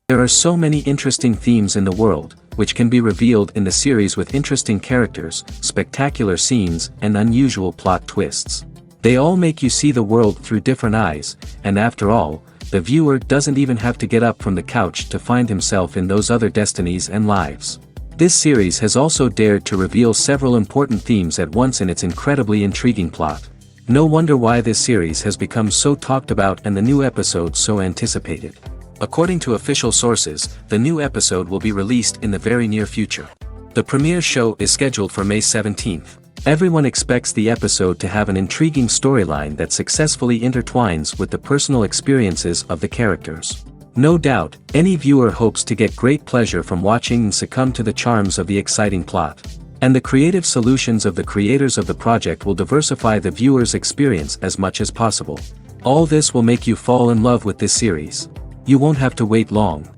There are so many interesting themes in the world, which can be revealed in the series with interesting characters, spectacular scenes, and unusual plot twists. They all make you see the world through different eyes, and after all, the viewer doesn't even have to get up from the couch to find himself in those other destinies and lives. This series has also dared to reveal several important themes at once in its incredibly intriguing plot. No wonder why this series has become so talked about and the new episode so anticipated. According to official sources, the new episode will be released in the very near future. The premiere show is scheduled for May 17th. Everyone expects the episode to have an intriguing storyline that successfully intertwines with the personal experiences of the characters. No doubt, any viewer hopes to get great pleasure from watching and succumb to the charms of the exciting plot. And the creative solutions of the creators of the project will diversify the viewer's experience as much as possible. All this will make you fall in love with this series. You won't have to wait long.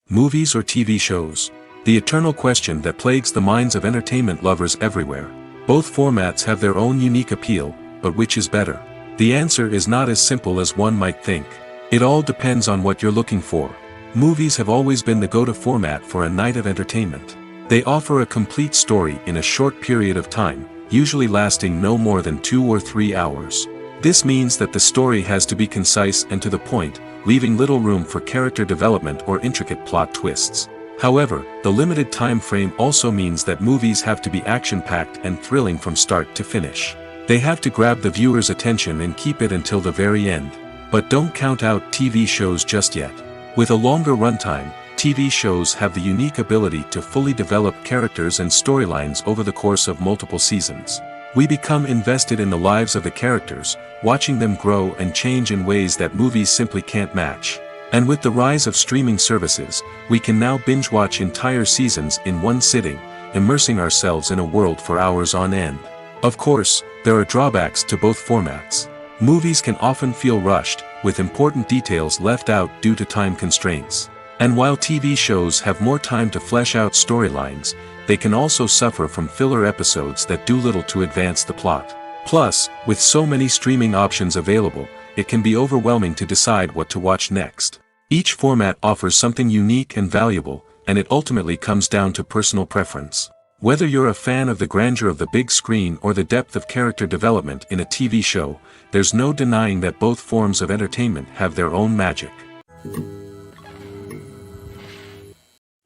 Movies or TV shows? The eternal question that plagues the minds of entertainment lovers everywhere. Both formats have their own unique appeal, but which is better? The answer is not as simple as one might think. It all depends on what you're looking for. Movies have always been the go-to format for a night of entertainment. They offer a complete story in a short period of time, usually lasting no more than 2 or 3 hours. This means that the story has to be concise and to the point, leaving little room for character development or intricate plot twists. However, the limited time frame also means that movies have to be action-packed and thrilling from start to finish. They have to grab the viewer's attention and keep it until the very end. But don't count out TV shows just yet. With a longer runtime, TV shows have the unique ability to fully develop characters and storylines over the course of multiple seasons. We become invested in the lives of the characters, watching them grow and change in ways that movies simply can't match. And with the rise of streaming services, we can now binge-watch entire seasons in one sitting, immersing ourselves in a world for hours on end. Of course, there are drawbacks to both formats. Movies can often feel rushed, with important details left out due to time constraints. And while TV shows have more time to flesh out storylines, they can also suffer from filler episodes that do little to advance the plot. Plus, with so many streaming options available, it can be overwhelming to decide what to watch next. Each format offers something unique and valuable, and it ultimately comes down to personal preference. Whether you're a fan of the grandeur of the big screen or the depth of character development in a TV show, there's no denying that both forms of entertainment have their own magic.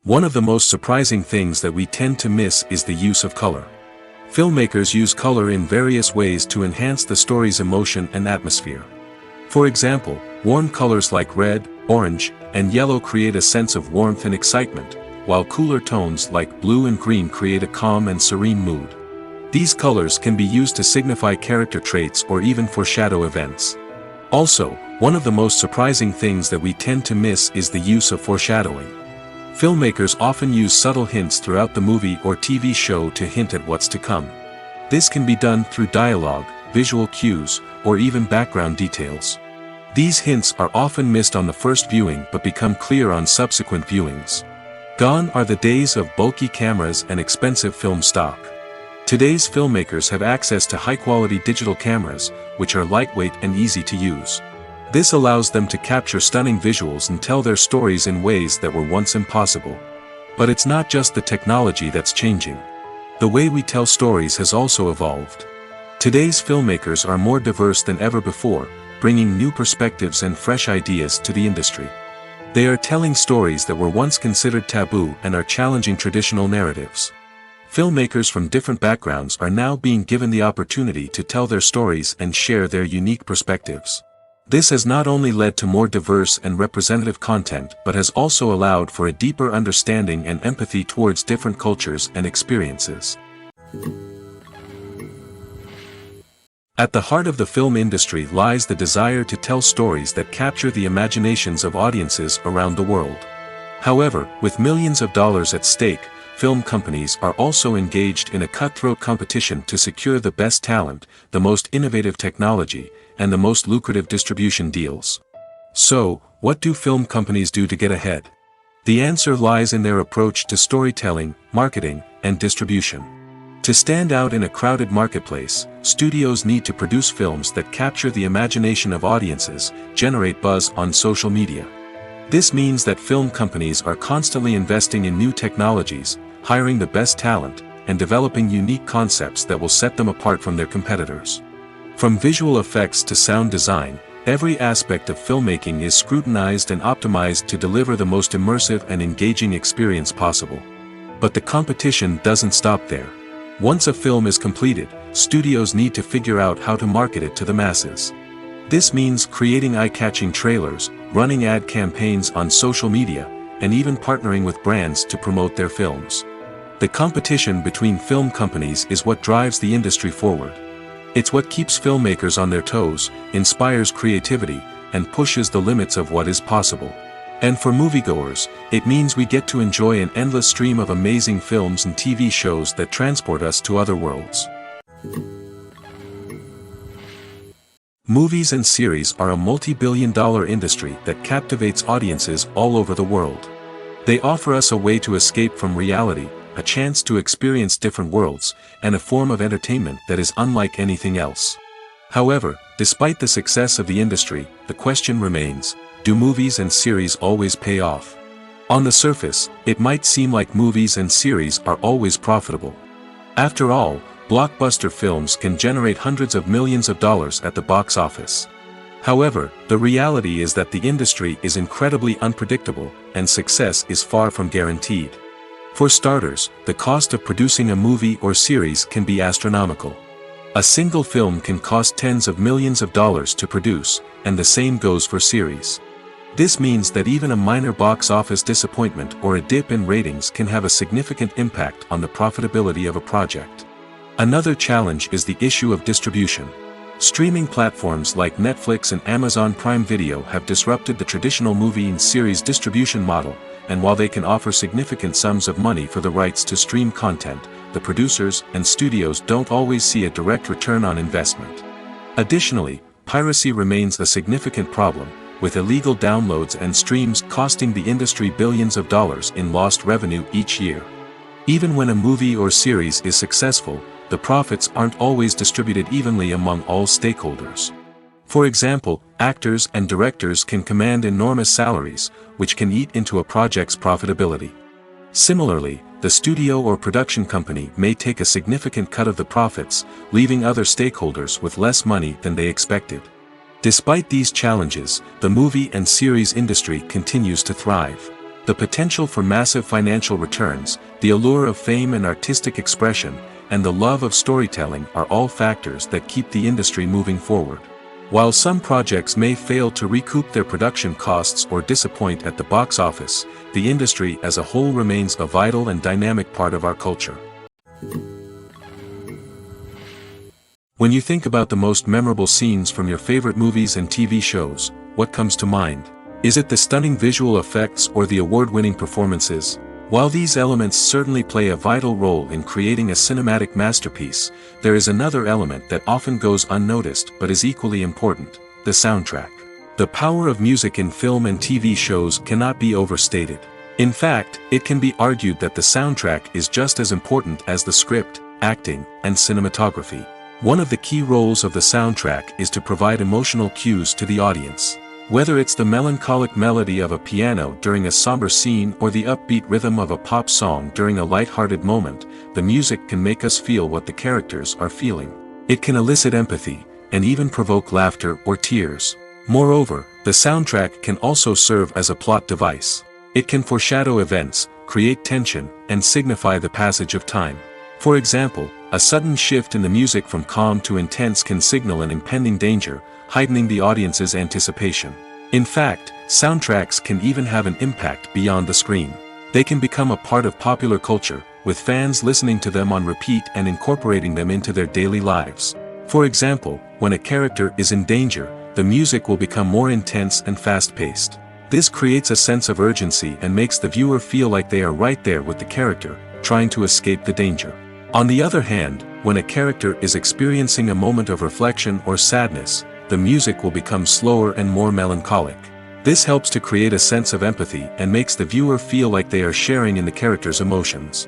One of the most surprising things that we tend to miss is the use of color. Filmmakers use color in various ways to enhance the story's emotion and atmosphere. For example, warm colors like red, orange, and yellow create a sense of warmth and excitement, while cooler tones like blue and green create a calm and serene mood. These colors can be used to signify character traits or even foreshadow events. Also, one of the most surprising things that we tend to miss is the use of foreshadowing. Filmmakers often use subtle hints throughout the movie or TV show to hint at what's to come. This can be done through dialogue, visual cues, or even background details. These hints are often missed on the first viewing but become clear on subsequent viewings. Gone are the days of bulky cameras and expensive film stock. Today's filmmakers have access to high-quality digital cameras, which are lightweight and easy to use. This allows them to capture stunning visuals and tell their stories in ways that were once impossible. But it's not just the technology that's changing. The way we tell stories has also evolved. Today's filmmakers are more diverse than ever before, bringing new perspectives and fresh ideas to the industry. They are telling stories that were once considered taboo and are challenging traditional narratives. Filmmakers from different backgrounds are now being given the opportunity to tell their stories and share their unique perspectives. This has not only led to more diverse and representative content but has also allowed for a deeper understanding and empathy towards different cultures and experiences. At the heart of the film industry lies the desire to tell stories that capture the imaginations of audiences around the world. However, with millions of dollars at stake, film companies are also engaged in a cutthroat competition to secure the best talent, the most innovative technology, and the most lucrative distribution deals. So, what do film companies do to get ahead? The answer lies in their approach to storytelling, marketing, and distribution. To stand out in a crowded marketplace, studios need to produce films that capture the imagination of audiences, generate buzz on social media. This means that film companies are constantly investing in new technologies, hiring the best talent, and developing unique concepts that will set them apart from their competitors. From visual effects to sound design, every aspect of filmmaking is scrutinized and optimized to deliver the most immersive and engaging experience possible. But the competition doesn't stop there. Once a film is completed, studios need to figure out how to market it to the masses. This means creating eye-catching trailers, running ad campaigns on social media, and even partnering with brands to promote their films. The competition between film companies is what drives the industry forward. It's what keeps filmmakers on their toes, inspires creativity, and pushes the limits of what is possible. And for moviegoers, it means we get to enjoy an endless stream of amazing films and TV shows that transport us to other worlds. Movies and series are a multi-billion-dollar industry that captivates audiences all over the world. They offer us a way to escape from reality, a chance to experience different worlds, and a form of entertainment that is unlike anything else. However, despite the success of the industry, the question remains: do movies and series always pay off? On the surface, it might seem like movies and series are always profitable. After all, blockbuster films can generate hundreds of millions of dollars at the box office. However, the reality is that the industry is incredibly unpredictable, and success is far from guaranteed. For starters, the cost of producing a movie or series can be astronomical. A single film can cost tens of millions of dollars to produce, and the same goes for series. This means that even a minor box office disappointment or a dip in ratings can have a significant impact on the profitability of a project. Another challenge is the issue of distribution. Streaming platforms like Netflix and Amazon Prime Video have disrupted the traditional movie and series distribution model, and while they can offer significant sums of money for the rights to stream content, the producers and studios don't always see a direct return on investment. Additionally, piracy remains a significant problem, with illegal downloads and streams costing the industry billions of dollars in lost revenue each year. Even when a movie or series is successful, the profits aren't always distributed evenly among all stakeholders. For example, actors and directors can command enormous salaries, which can eat into a project's profitability. Similarly, the studio or production company may take a significant cut of the profits, leaving other stakeholders with less money than they expected. Despite these challenges, the movie and series industry continues to thrive. The potential for massive financial returns, the allure of fame and artistic expression, and the love of storytelling are all factors that keep the industry moving forward. While some projects may fail to recoup their production costs or disappoint at the box office, the industry as a whole remains a vital and dynamic part of our culture. When you think about the most memorable scenes from your favorite movies and TV shows, what comes to mind? Is it the stunning visual effects or the award-winning performances? While these elements certainly play a vital role in creating a cinematic masterpiece, there is another element that often goes unnoticed but is equally important: the soundtrack. The power of music in film and TV shows cannot be overstated. In fact, it can be argued that the soundtrack is just as important as the script, acting, and cinematography. One of the key roles of the soundtrack is to provide emotional cues to the audience. Whether it's the melancholic melody of a piano during a somber scene or the upbeat rhythm of a pop song during a light-hearted moment, the music can make us feel what the characters are feeling. It can elicit empathy, and even provoke laughter or tears. Moreover, the soundtrack can also serve as a plot device. It can foreshadow events, create tension, and signify the passage of time. For example, a sudden shift in the music from calm to intense can signal an impending danger, heightening the audience's anticipation. In fact, soundtracks can even have an impact beyond the screen. They can become a part of popular culture, with fans listening to them on repeat and incorporating them into their daily lives. For example, when a character is in danger, the music will become more intense and fast-paced. This creates a sense of urgency and makes the viewer feel like they are right there with the character, trying to escape the danger. On the other hand, when a character is experiencing a moment of reflection or sadness, the music will become slower and more melancholic. This helps to create a sense of empathy and makes the viewer feel like they are sharing in the character's emotions.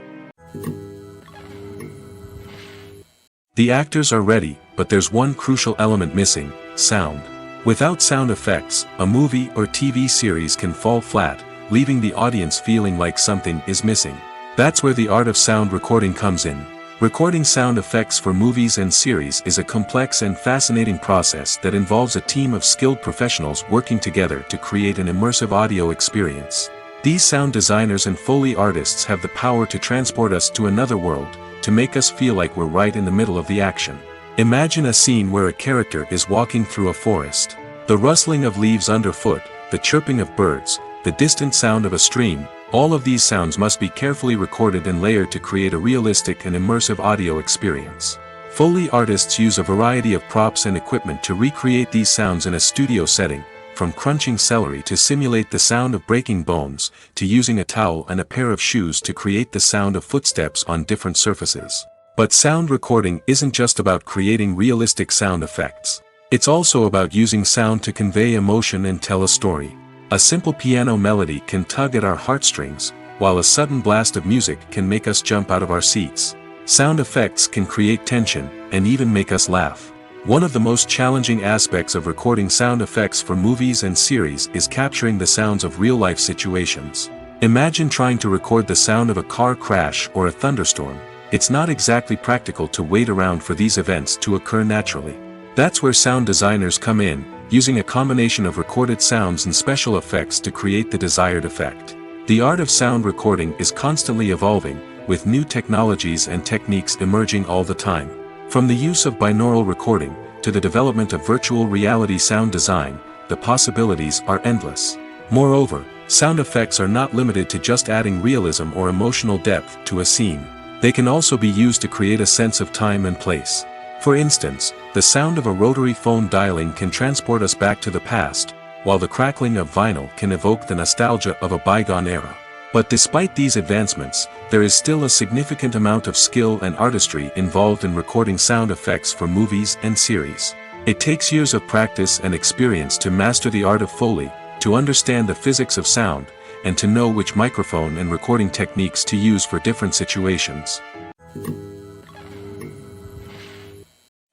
The actors are ready, but there's one crucial element missing: sound. Without sound effects, a movie or TV series can fall flat, leaving the audience feeling like something is missing. That's where the art of sound recording comes in. Recording sound effects for movies and series is a complex and fascinating process that involves a team of skilled professionals working together to create an immersive audio experience. These sound designers and Foley artists have the power to transport us to another world, to make us feel like we're right in the middle of the action. Imagine a scene where a character is walking through a forest. The rustling of leaves underfoot, the chirping of birds, the distant sound of a stream, all of these sounds must be carefully recorded and layered to create a realistic and immersive audio experience. Foley artists use a variety of props and equipment to recreate these sounds in a studio setting, from crunching celery to simulate the sound of breaking bones, to using a towel and a pair of shoes to create the sound of footsteps on different surfaces. But sound recording isn't just about creating realistic sound effects. It's also about using sound to convey emotion and tell a story. A simple piano melody can tug at our heartstrings, while a sudden blast of music can make us jump out of our seats. Sound effects can create tension, and even make us laugh. One of the most challenging aspects of recording sound effects for movies and series is capturing the sounds of real-life situations. Imagine trying to record the sound of a car crash or a thunderstorm. It's not exactly practical to wait around for these events to occur naturally. That's where sound designers come in, using a combination of recorded sounds and special effects to create the desired effect. The art of sound recording is constantly evolving, with new technologies and techniques emerging all the time. From the use of binaural recording, to the development of virtual reality sound design, the possibilities are endless. Moreover, sound effects are not limited to just adding realism or emotional depth to a scene. They can also be used to create a sense of time and place. For instance, the sound of a rotary phone dialing can transport us back to the past, while the crackling of vinyl can evoke the nostalgia of a bygone era. But despite these advancements, there is still a significant amount of skill and artistry involved in recording sound effects for movies and series. It takes years of practice and experience to master the art of Foley, to understand the physics of sound, and to know which microphone and recording techniques to use for different situations.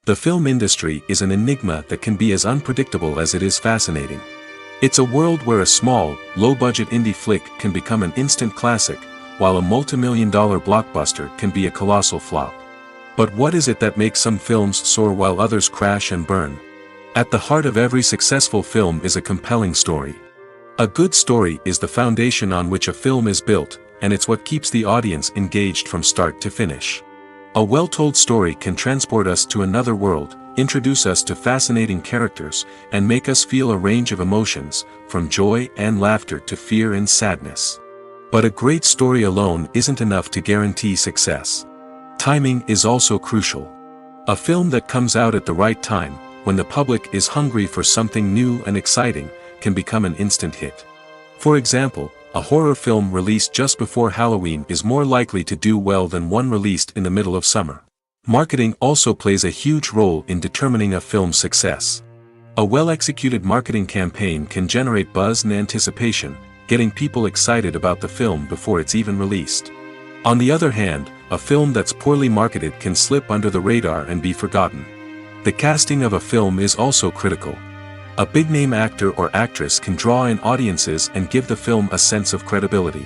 The film industry is an enigma that can be as unpredictable as it is fascinating. It's a world where a small, low-budget indie flick can become an instant classic, while a multi-million-dollar blockbuster can be a colossal flop. But what is it that makes some films soar while others crash and burn? At the heart of every successful film is a compelling story. A good story is the foundation on which a film is built, and it's what keeps the audience engaged from start to finish. A well-told story can transport us to another world, introduce us to fascinating characters, and make us feel a range of emotions, from joy and laughter to fear and sadness. But a great story alone isn't enough to guarantee success. Timing is also crucial. A film that comes out at the right time, when the public is hungry for something new and exciting, can become an instant hit. For example, a horror film released just before Halloween is more likely to do well than one released in the middle of summer. Marketing also plays a huge role in determining a film's success. A well-executed marketing campaign can generate buzz and anticipation, getting people excited about the film before it's even released. On the other hand, a film that's poorly marketed can slip under the radar and be forgotten. The casting of a film is also critical. A big-name actor or actress can draw in audiences and give the film a sense of credibility.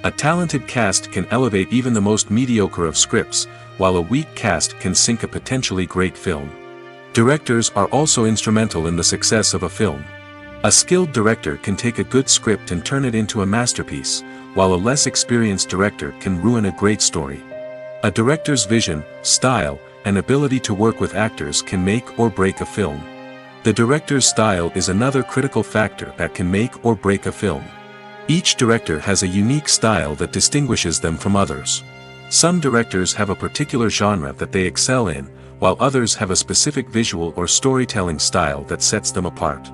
A talented cast can elevate even the most mediocre of scripts, while a weak cast can sink a potentially great film. Directors are also instrumental in the success of a film. A skilled director can take a good script and turn it into a masterpiece, while a less experienced director can ruin a great story. A director's vision, style, and ability to work with actors can make or break a film. The director's style is another critical factor that can make or break a film. Each director has a unique style that distinguishes them from others. Some directors have a particular genre that they excel in, while others have a specific visual or storytelling style that sets them apart.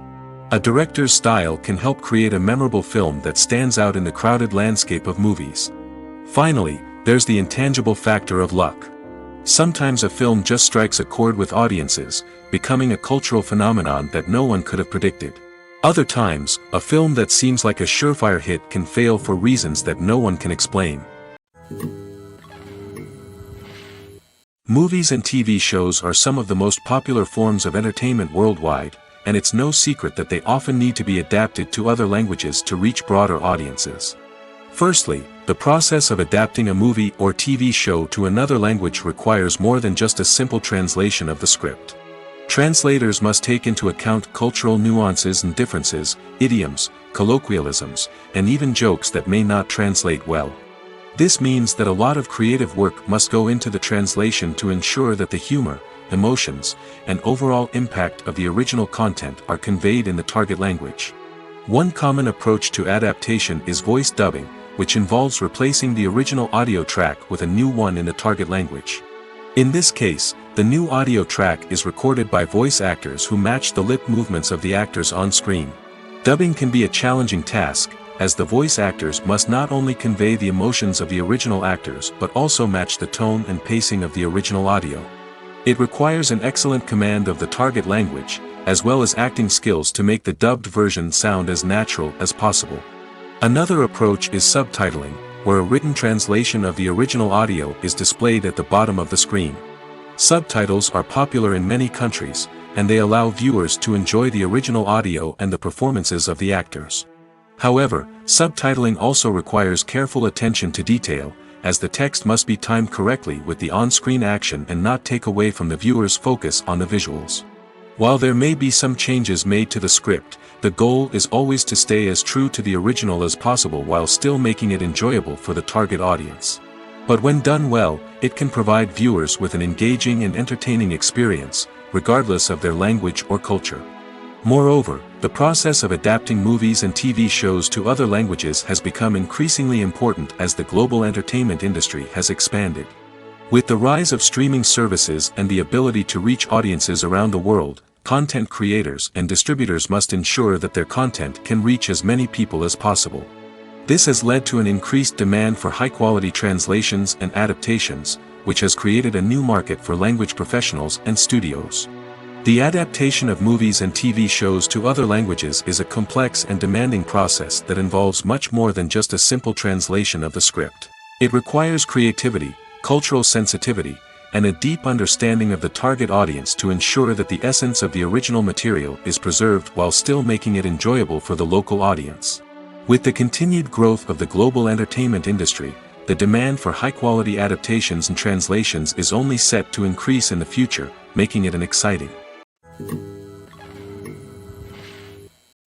A director's style can help create a memorable film that stands out in the crowded landscape of movies. Finally, there's the intangible factor of luck. Sometimes a film just strikes a chord with audiences, becoming a cultural phenomenon that no one could have predicted. Other times, a film that seems like a surefire hit can fail for reasons that no one can explain. Movies and TV shows are some of the most popular forms of entertainment worldwide, and it's no secret that they often need to be adapted to other languages to reach broader audiences. Firstly, the process of adapting a movie or TV show to another language requires more than just a simple translation of the script. Translators must take into account cultural nuances and differences, idioms, colloquialisms, and even jokes that may not translate well. This means that a lot of creative work must go into the translation to ensure that the humor, emotions, and overall impact of the original content are conveyed in the target language. One common approach to adaptation is voice dubbing, which involves replacing the original audio track with a new one in the target language. In this case, the new audio track is recorded by voice actors who match the lip movements of the actors on screen. Dubbing can be a challenging task, as the voice actors must not only convey the emotions of the original actors but also match the tone and pacing of the original audio. It requires an excellent command of the target language, as well as acting skills to make the dubbed version sound as natural as possible. Another approach is subtitling, where a written translation of the original audio is displayed at the bottom of the screen. Subtitles are popular in many countries, and they allow viewers to enjoy the original audio and the performances of the actors. However, subtitling also requires careful attention to detail, as the text must be timed correctly with the on-screen action and not take away from the viewer's focus on the visuals. While there may be some changes made to the script, the goal is always to stay as true to the original as possible while still making it enjoyable for the target audience. But when done well, it can provide viewers with an engaging and entertaining experience, regardless of their language or culture. Moreover, the process of adapting movies and TV shows to other languages has become increasingly important as the global entertainment industry has expanded. With the rise of streaming services and the ability to reach audiences around the world, content creators and distributors must ensure that their content can reach as many people as possible. This has led to an increased demand for high-quality translations and adaptations, which has created a new market for language professionals and studios. The adaptation of movies and TV shows to other languages is a complex and demanding process that involves much more than just a simple translation of the script. It requires creativity, cultural sensitivity, and a deep understanding of the target audience to ensure that the essence of the original material is preserved while still making it enjoyable for the local audience. With the continued growth of the global entertainment industry, the demand for high-quality adaptations and translations is only set to increase in the future, making it an exciting.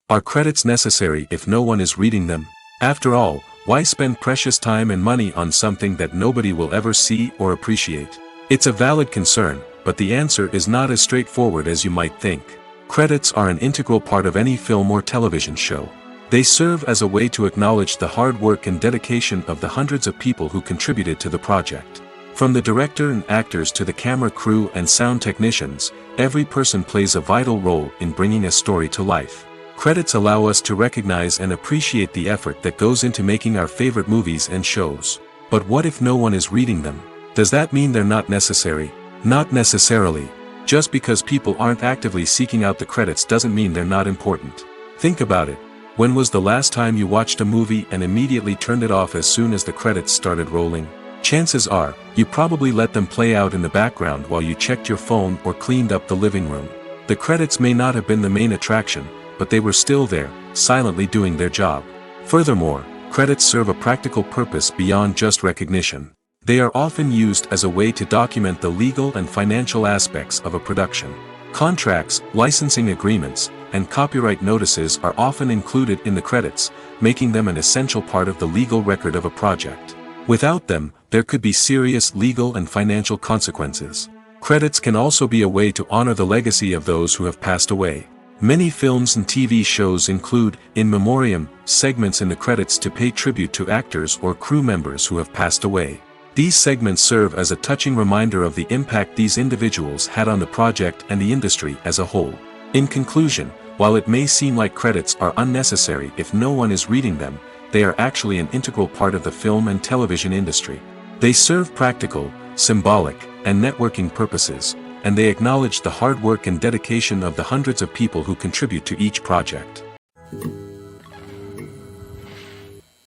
Are credits necessary if no one is reading them? After all, why spend precious time and money on something that nobody will ever see or appreciate? It's a valid concern, but the answer is not as straightforward as you might think. Credits are an integral part of any film or television show. They serve as a way to acknowledge the hard work and dedication of the hundreds of people who contributed to the project. From the director and actors to the camera crew and sound technicians, every person plays a vital role in bringing a story to life. Credits allow us to recognize and appreciate the effort that goes into making our favorite movies and shows. But what if no one is reading them? Does that mean they're not necessary? Not necessarily. Just because people aren't actively seeking out the credits doesn't mean they're not important. Think about it. When was the last time you watched a movie and immediately turned it off as soon as the credits started rolling? Chances are, you probably let them play out in the background while you checked your phone or cleaned up the living room. The credits may not have been the main attraction, but they were still there, silently doing their job. Furthermore, credits serve a practical purpose beyond just recognition. They are often used as a way to document the legal and financial aspects of a production. Contracts, licensing agreements, and copyright notices are often included in the credits, making them an essential part of the legal record of a project. Without them, there could be serious legal and financial consequences. Credits can also be a way to honor the legacy of those who have passed away. Many films and TV shows include, in memoriam, segments in the credits to pay tribute to actors or crew members who have passed away. These segments serve as a touching reminder of the impact these individuals had on the project and the industry as a whole. In conclusion, while it may seem like credits are unnecessary if no one is reading them, they are actually an integral part of the film and television industry. They serve practical, symbolic, and networking purposes, and they acknowledge the hard work and dedication of the hundreds of people who contribute to each project.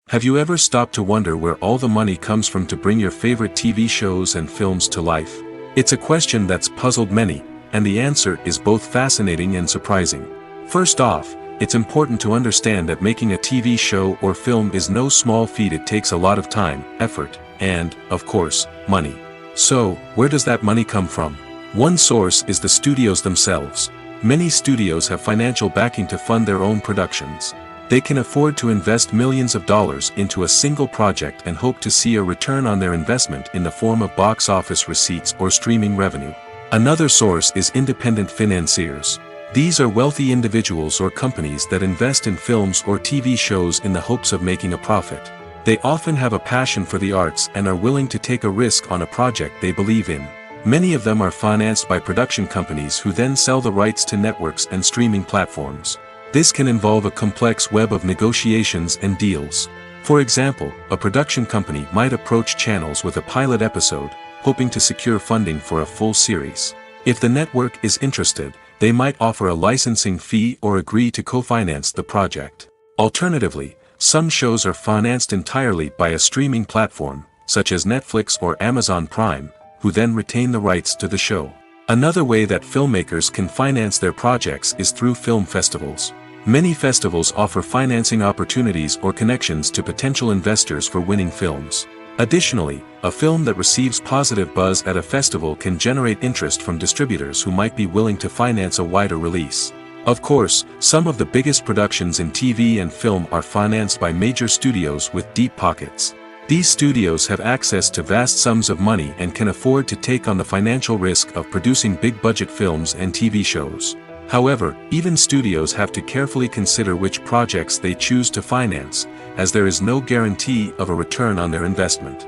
Have you ever stopped to wonder where all the money comes from to bring your favorite TV shows and films to life? It's a question that's puzzled many, and the answer is both fascinating and surprising. First off, it's important to understand that making a TV show or film is no small feat. It takes a lot of time, effort, and, of course, money. So, where does that money come from? One source is the studios themselves. Many studios have financial backing to fund their own productions. They can afford to invest millions of dollars into a single project and hope to see a return on their investment in the form of box office receipts or streaming revenue. Another source is independent financiers. These are wealthy individuals or companies that invest in films or TV shows in the hopes of making a profit. They often have a passion for the arts and are willing to take a risk on a project they believe in. Many of them are financed by production companies who then sell the rights to networks and streaming platforms. This can involve a complex web of negotiations and deals. For example, a production company might approach channels with a pilot episode, hoping to secure funding for a full series. If the network is interested, they might offer a licensing fee or agree to co-finance the project. Alternatively, some shows are financed entirely by a streaming platform, such as Netflix or Amazon Prime, who then retain the rights to the show. Another way that filmmakers can finance their projects is through film festivals. Many festivals offer financing opportunities or connections to potential investors for winning films. Additionally, a film that receives positive buzz at a festival can generate interest from distributors who might be willing to finance a wider release. Of course, some of the biggest productions in TV and film are financed by major studios with deep pockets. These studios have access to vast sums of money and can afford to take on the financial risk of producing big-budget films and TV shows. However, even studios have to carefully consider which projects they choose to finance, as there is no guarantee of a return on their investment.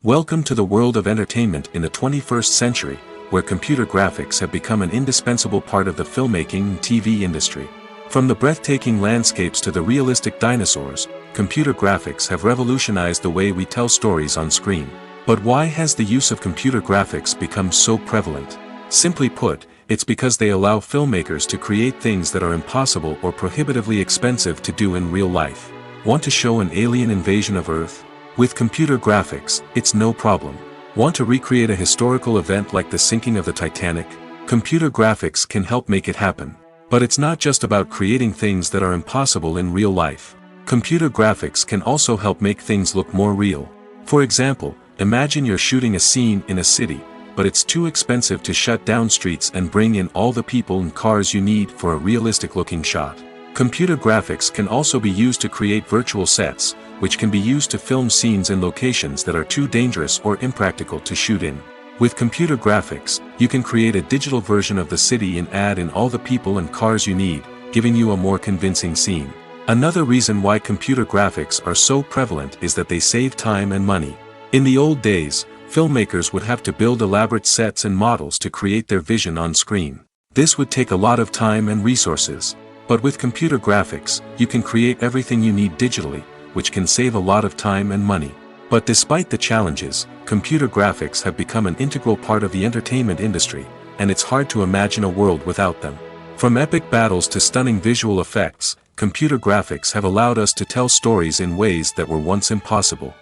Welcome to the world of entertainment in the 21st century, where computer graphics have become an indispensable part of the filmmaking and TV industry. From the breathtaking landscapes to the realistic dinosaurs, computer graphics have revolutionized the way we tell stories on screen. But why has the use of computer graphics become so prevalent? Simply put, it's because they allow filmmakers to create things that are impossible or prohibitively expensive to do in real life. Want to show an alien invasion of Earth? With computer graphics, it's no problem. Want to recreate a historical event like the sinking of the Titanic? Computer graphics can help make it happen. But it's not just about creating things that are impossible in real life. Computer graphics can also help make things look more real. For example, imagine you're shooting a scene in a city, but it's too expensive to shut down streets and bring in all the people and cars you need for a realistic-looking shot. Computer graphics can also be used to create virtual sets, which can be used to film scenes in locations that are too dangerous or impractical to shoot in. With computer graphics, you can create a digital version of the city and add in all the people and cars you need, giving you a more convincing scene. Another reason why computer graphics are so prevalent is that they save time and money. In the old days, filmmakers would have to build elaborate sets and models to create their vision on screen. This would take a lot of time and resources. But with computer graphics, you can create everything you need digitally, which can save a lot of time and money. But despite the challenges, computer graphics have become an integral part of the entertainment industry, and it's hard to imagine a world without them. From epic battles to stunning visual effects, computer graphics have allowed us to tell stories in ways that were once impossible.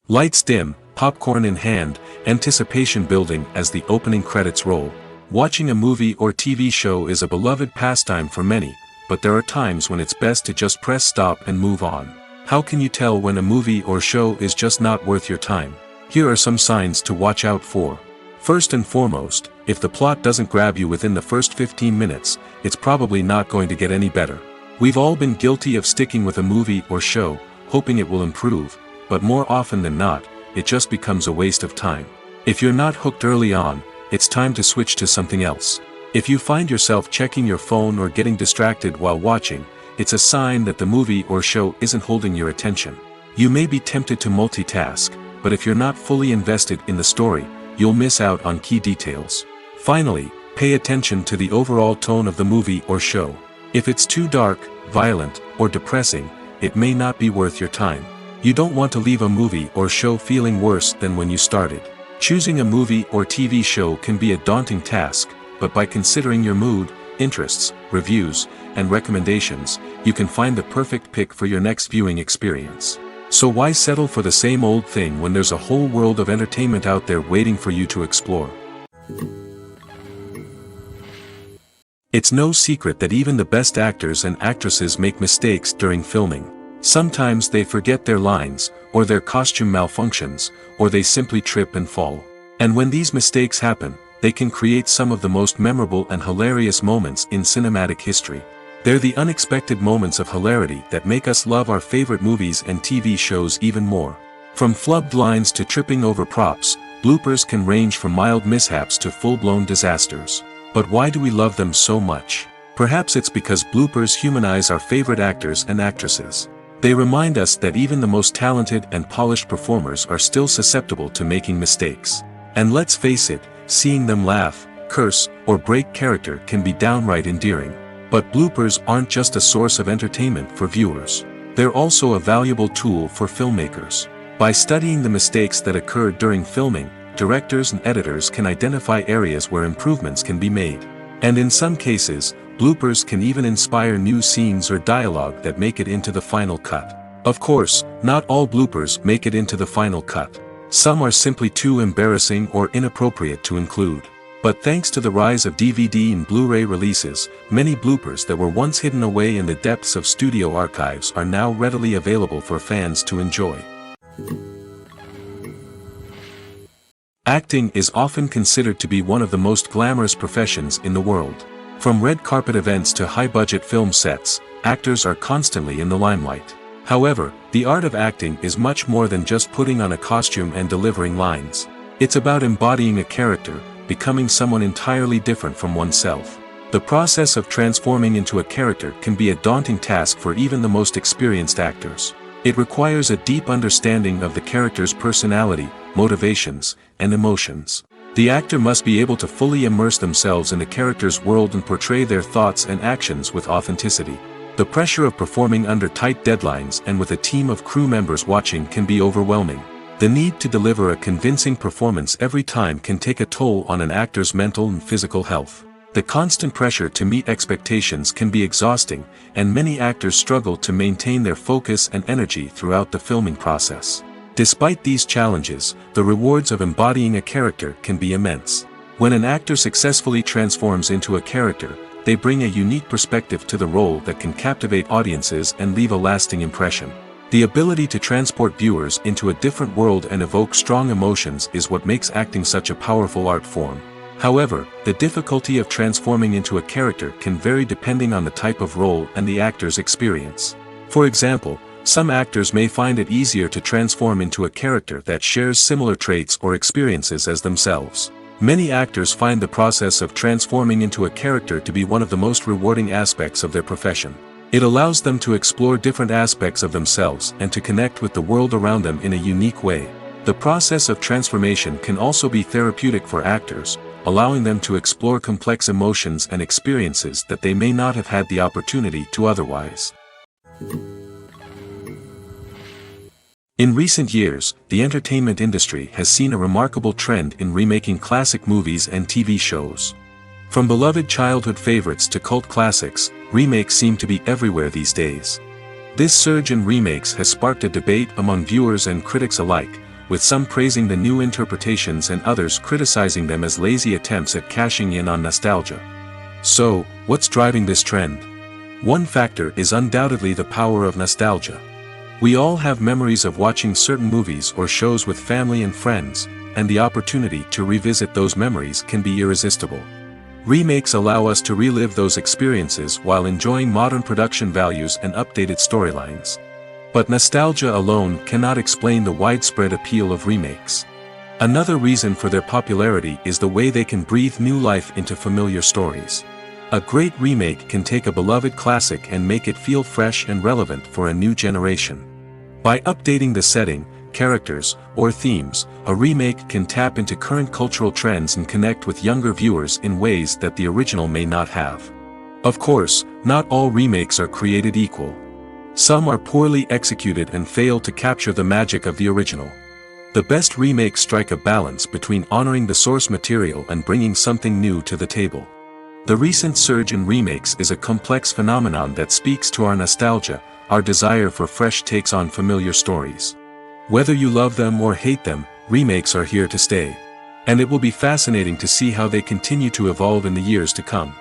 Lights dim, popcorn in hand, anticipation building as the opening credits roll. Watching a movie or TV show is a beloved pastime for many, but there are times when it's best to just press stop and move on. How can you tell when a movie or show is just not worth your time? Here are some signs to watch out for. First and foremost, if the plot doesn't grab you within the first 15 minutes, it's probably not going to get any better. We've all been guilty of sticking with a movie or show, hoping it will improve, but more often than not, it just becomes a waste of time. If you're not hooked early on, it's time to switch to something else. If you find yourself checking your phone or getting distracted while watching, it's a sign that the movie or show isn't holding your attention. You may be tempted to multitask, but if you're not fully invested in the story, you'll miss out on key details. Finally, pay attention to the overall tone of the movie or show. If it's too dark, violent, or depressing, it may not be worth your time. You don't want to leave a movie or show feeling worse than when you started. Choosing a movie or TV show can be a daunting task, but by considering your mood, interests, reviews, and recommendations, you can find the perfect pick for your next viewing experience. So why settle for the same old thing when there's a whole world of entertainment out there waiting for you to explore? It's no secret that even the best actors and actresses make mistakes during filming. Sometimes they forget their lines, or their costume malfunctions, or they simply trip and fall. And when these mistakes happen, they can create some of the most memorable and hilarious moments in cinematic history. They're the unexpected moments of hilarity that make us love our favorite movies and TV shows even more. From flubbed lines to tripping over props, bloopers can range from mild mishaps to full-blown disasters. But why do we love them so much? Perhaps it's because bloopers humanize our favorite actors and actresses. They remind us that even the most talented and polished performers are still susceptible to making mistakes. And let's face it, seeing them laugh, curse, or break character can be downright endearing. But bloopers aren't just a source of entertainment for viewers. They're also a valuable tool for filmmakers. By studying the mistakes that occurred during filming, directors and editors can identify areas where improvements can be made. And in some cases, bloopers can even inspire new scenes or dialogue that make it into the final cut. Of course, not all bloopers make it into the final cut. Some are simply too embarrassing or inappropriate to include. But thanks to the rise of DVD and Blu-ray releases, many bloopers that were once hidden away in the depths of studio archives are now readily available for fans to enjoy. Acting is often considered to be one of the most glamorous professions in the world. From red carpet events to high-budget film sets, actors are constantly in the limelight. However, the art of acting is much more than just putting on a costume and delivering lines. It's about embodying a character, becoming someone entirely different from oneself. The process of transforming into a character can be a daunting task for even the most experienced actors. It requires a deep understanding of the character's personality, motivations, and emotions. The actor must be able to fully immerse themselves in the character's world and portray their thoughts and actions with authenticity. The pressure of performing under tight deadlines and with a team of crew members watching can be overwhelming. The need to deliver a convincing performance every time can take a toll on an actor's mental and physical health. The constant pressure to meet expectations can be exhausting, and many actors struggle to maintain their focus and energy throughout the filming process. Despite these challenges, the rewards of embodying a character can be immense. When an actor successfully transforms into a character, they bring a unique perspective to the role that can captivate audiences and leave a lasting impression. The ability to transport viewers into a different world and evoke strong emotions is what makes acting such a powerful art form. However, the difficulty of transforming into a character can vary depending on the type of role and the actor's experience. For example, some actors may find it easier to transform into a character that shares similar traits or experiences as themselves. Many actors find the process of transforming into a character to be one of the most rewarding aspects of their profession. It allows them to explore different aspects of themselves and to connect with the world around them in a unique way. The process of transformation can also be therapeutic for actors, allowing them to explore complex emotions and experiences that they may not have had the opportunity to otherwise. In recent years, the entertainment industry has seen a remarkable trend in remaking classic movies and TV shows. From beloved childhood favorites to cult classics, remakes seem to be everywhere these days. This surge in remakes has sparked a debate among viewers and critics alike, with some praising the new interpretations and others criticizing them as lazy attempts at cashing in on nostalgia. So, what's driving this trend? One factor is undoubtedly the power of nostalgia. We all have memories of watching certain movies or shows with family and friends, and the opportunity to revisit those memories can be irresistible. Remakes allow us to relive those experiences while enjoying modern production values and updated storylines. But nostalgia alone cannot explain the widespread appeal of remakes. Another reason for their popularity is the way they can breathe new life into familiar stories. A great remake can take a beloved classic and make it feel fresh and relevant for a new generation. By updating the setting, characters, or themes, a remake can tap into current cultural trends and connect with younger viewers in ways that the original may not have. Of course, not all remakes are created equal. Some are poorly executed and fail to capture the magic of the original. The best remakes strike a balance between honoring the source material and bringing something new to the table. The recent surge in remakes is a complex phenomenon that speaks to our nostalgia, our desire for fresh takes on familiar stories. Whether you love them or hate them, remakes are here to stay. And it will be fascinating to see how they continue to evolve in the years to come.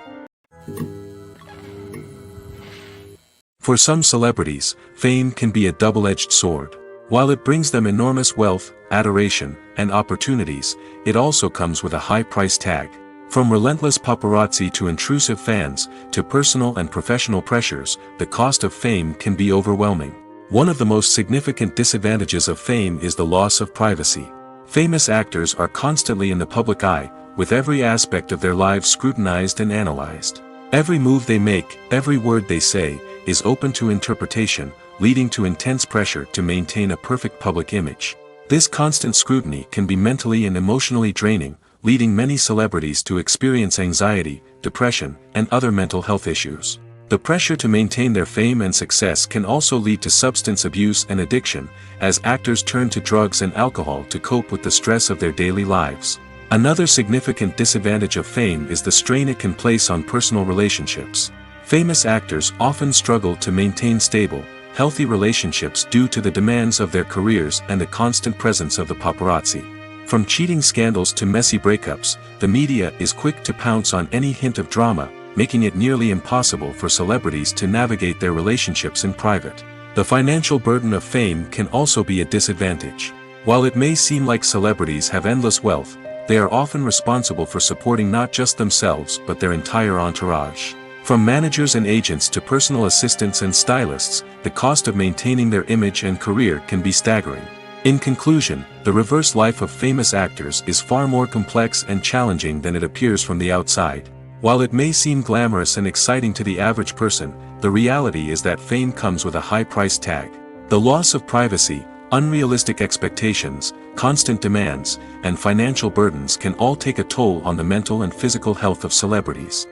For some celebrities, fame can be a double-edged sword. While it brings them enormous wealth, adoration, and opportunities, it also comes with a high price tag. From relentless paparazzi to intrusive fans, to personal and professional pressures, the cost of fame can be overwhelming. One of the most significant disadvantages of fame is the loss of privacy. Famous actors are constantly in the public eye, with every aspect of their lives scrutinized and analyzed. Every move they make, every word they say, is open to interpretation, leading to intense pressure to maintain a perfect public image. This constant scrutiny can be mentally and emotionally draining, leading many celebrities to experience anxiety, depression, and other mental health issues. The pressure to maintain their fame and success can also lead to substance abuse and addiction, as actors turn to drugs and alcohol to cope with the stress of their daily lives. Another significant disadvantage of fame is the strain it can place on personal relationships. Famous actors often struggle to maintain stable, healthy relationships due to the demands of their careers and the constant presence of the paparazzi. From cheating scandals to messy breakups, the media is quick to pounce on any hint of drama, making it nearly impossible for celebrities to navigate their relationships in private. The financial burden of fame can also be a disadvantage. While it may seem like celebrities have endless wealth, they are often responsible for supporting not just themselves but their entire entourage. From managers and agents to personal assistants and stylists, the cost of maintaining their image and career can be staggering. In conclusion, the reverse life of famous actors is far more complex and challenging than it appears from the outside. While it may seem glamorous and exciting to the average person, the reality is that fame comes with a high price tag. The loss of privacy, unrealistic expectations, constant demands, and financial burdens can all take a toll on the mental and physical health of celebrities.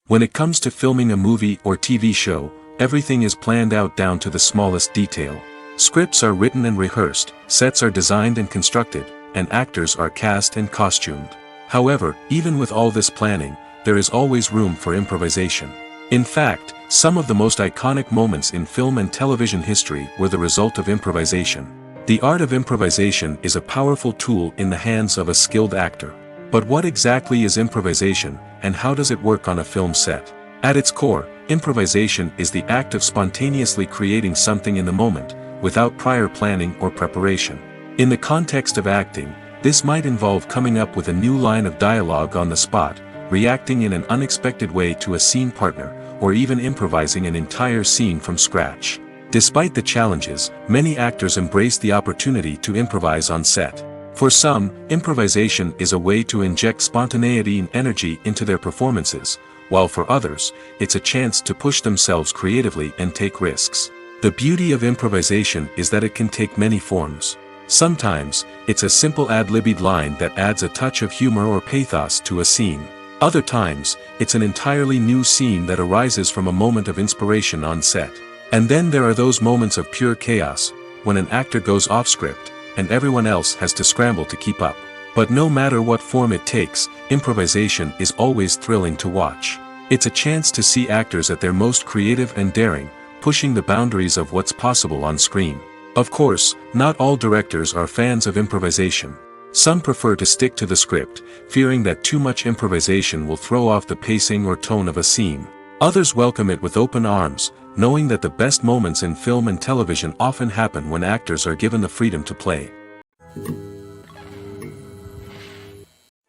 When it comes to filming a movie or TV show, everything is planned out down to the smallest detail. Scripts are written and rehearsed, sets are designed and constructed, and actors are cast and costumed. However, even with all this planning, there is always room for improvisation. In fact, some of the most iconic moments in film and television history were the result of improvisation. The art of improvisation is a powerful tool in the hands of a skilled actor. But what exactly is improvisation, and how does it work on a film set? At its core, improvisation is the act of spontaneously creating something in the moment, without prior planning or preparation. In the context of acting, this might involve coming up with a new line of dialogue on the spot, reacting in an unexpected way to a scene partner, or even improvising an entire scene from scratch. Despite the challenges, many actors embrace the opportunity to improvise on set. For some, improvisation is a way to inject spontaneity and energy into their performances, while for others, it's a chance to push themselves creatively and take risks. The beauty of improvisation is that it can take many forms. Sometimes, it's a simple ad-libbed line that adds a touch of humor or pathos to a scene. Other times, it's an entirely new scene that arises from a moment of inspiration on set. And then there are those moments of pure chaos, when an actor goes off script, and everyone else has to scramble to keep up. But no matter what form it takes, improvisation is always thrilling to watch. It's a chance to see actors at their most creative and daring, pushing the boundaries of what's possible on screen. Of course, not all directors are fans of improvisation. Some prefer to stick to the script, fearing that too much improvisation will throw off the pacing or tone of a scene. Others welcome it with open arms, knowing that the best moments in film and television often happen when actors are given the freedom to play.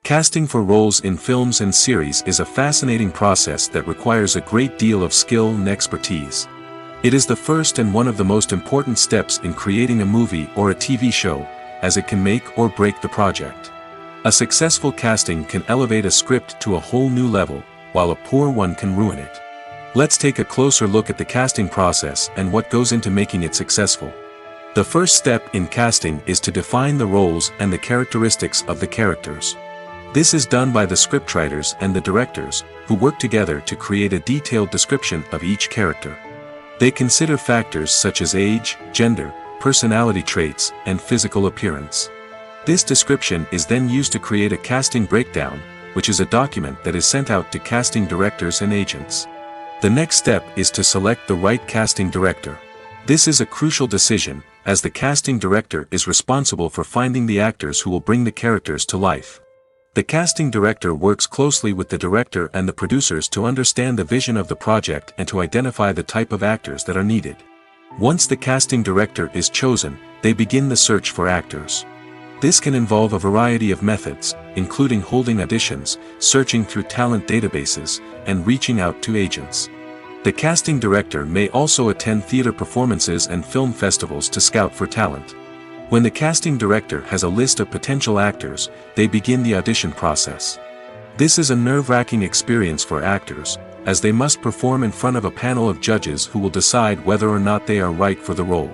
Casting for roles in films and series is a fascinating process that requires a great deal of skill and expertise. It is the first and one of the most important steps in creating a movie or a TV show, as it can make or break the project. A successful casting can elevate a script to a whole new level, while a poor one can ruin it. Let's take a closer look at the casting process and what goes into making it successful. The first step in casting is to define the roles and the characteristics of the characters. This is done by the scriptwriters and the directors, who work together to create a detailed description of each character. They consider factors such as age, gender, personality traits, and physical appearance. This description is then used to create a casting breakdown, which is a document that is sent out to casting directors and agents. The next step is to select the right casting director. This is a crucial decision, as the casting director is responsible for finding the actors who will bring the characters to life. The casting director works closely with the director and the producers to understand the vision of the project and to identify the type of actors that are needed. Once the casting director is chosen, they begin the search for actors. This can involve a variety of methods, including holding auditions, searching through talent databases, and reaching out to agents. The casting director may also attend theater performances and film festivals to scout for talent. When the casting director has a list of potential actors, they begin the audition process. This is a nerve-wracking experience for actors, as they must perform in front of a panel of judges who will decide whether or not they are right for the role.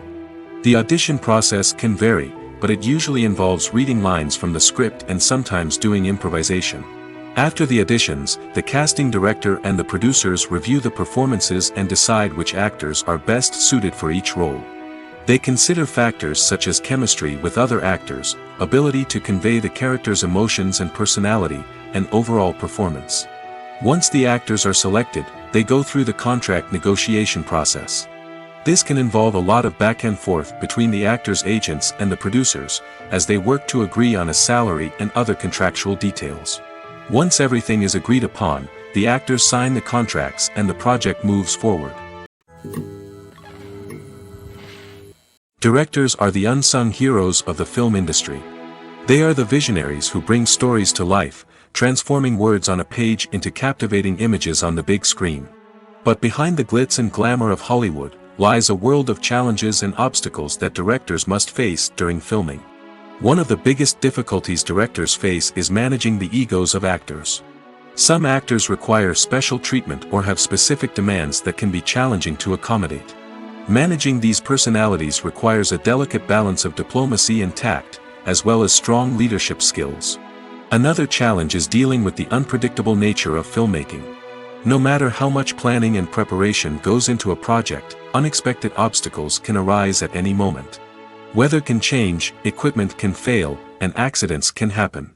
The audition process can vary, but it usually involves reading lines from the script and sometimes doing improvisation. After the auditions, the casting director and the producers review the performances and decide which actors are best suited for each role. They consider factors such as chemistry with other actors, ability to convey the character's emotions and personality, and overall performance. Once the actors are selected, they go through the contract negotiation process. This can involve a lot of back and forth between the actors' agents and the producers, as they work to agree on a salary and other contractual details. Once everything is agreed upon, the actors sign the contracts and the project moves forward. Directors are the unsung heroes of the film industry. They are the visionaries who bring stories to life, transforming words on a page into captivating images on the big screen. But behind the glitz and glamour of Hollywood, lies a world of challenges and obstacles that directors must face during filming. One of the biggest difficulties directors face is managing the egos of actors. Some actors require special treatment or have specific demands that can be challenging to accommodate. Managing these personalities requires a delicate balance of diplomacy and tact, as well as strong leadership skills. Another challenge is dealing with the unpredictable nature of filmmaking. No matter how much planning and preparation goes into a project, unexpected obstacles can arise at any moment. Weather can change, equipment can fail, and accidents can happen.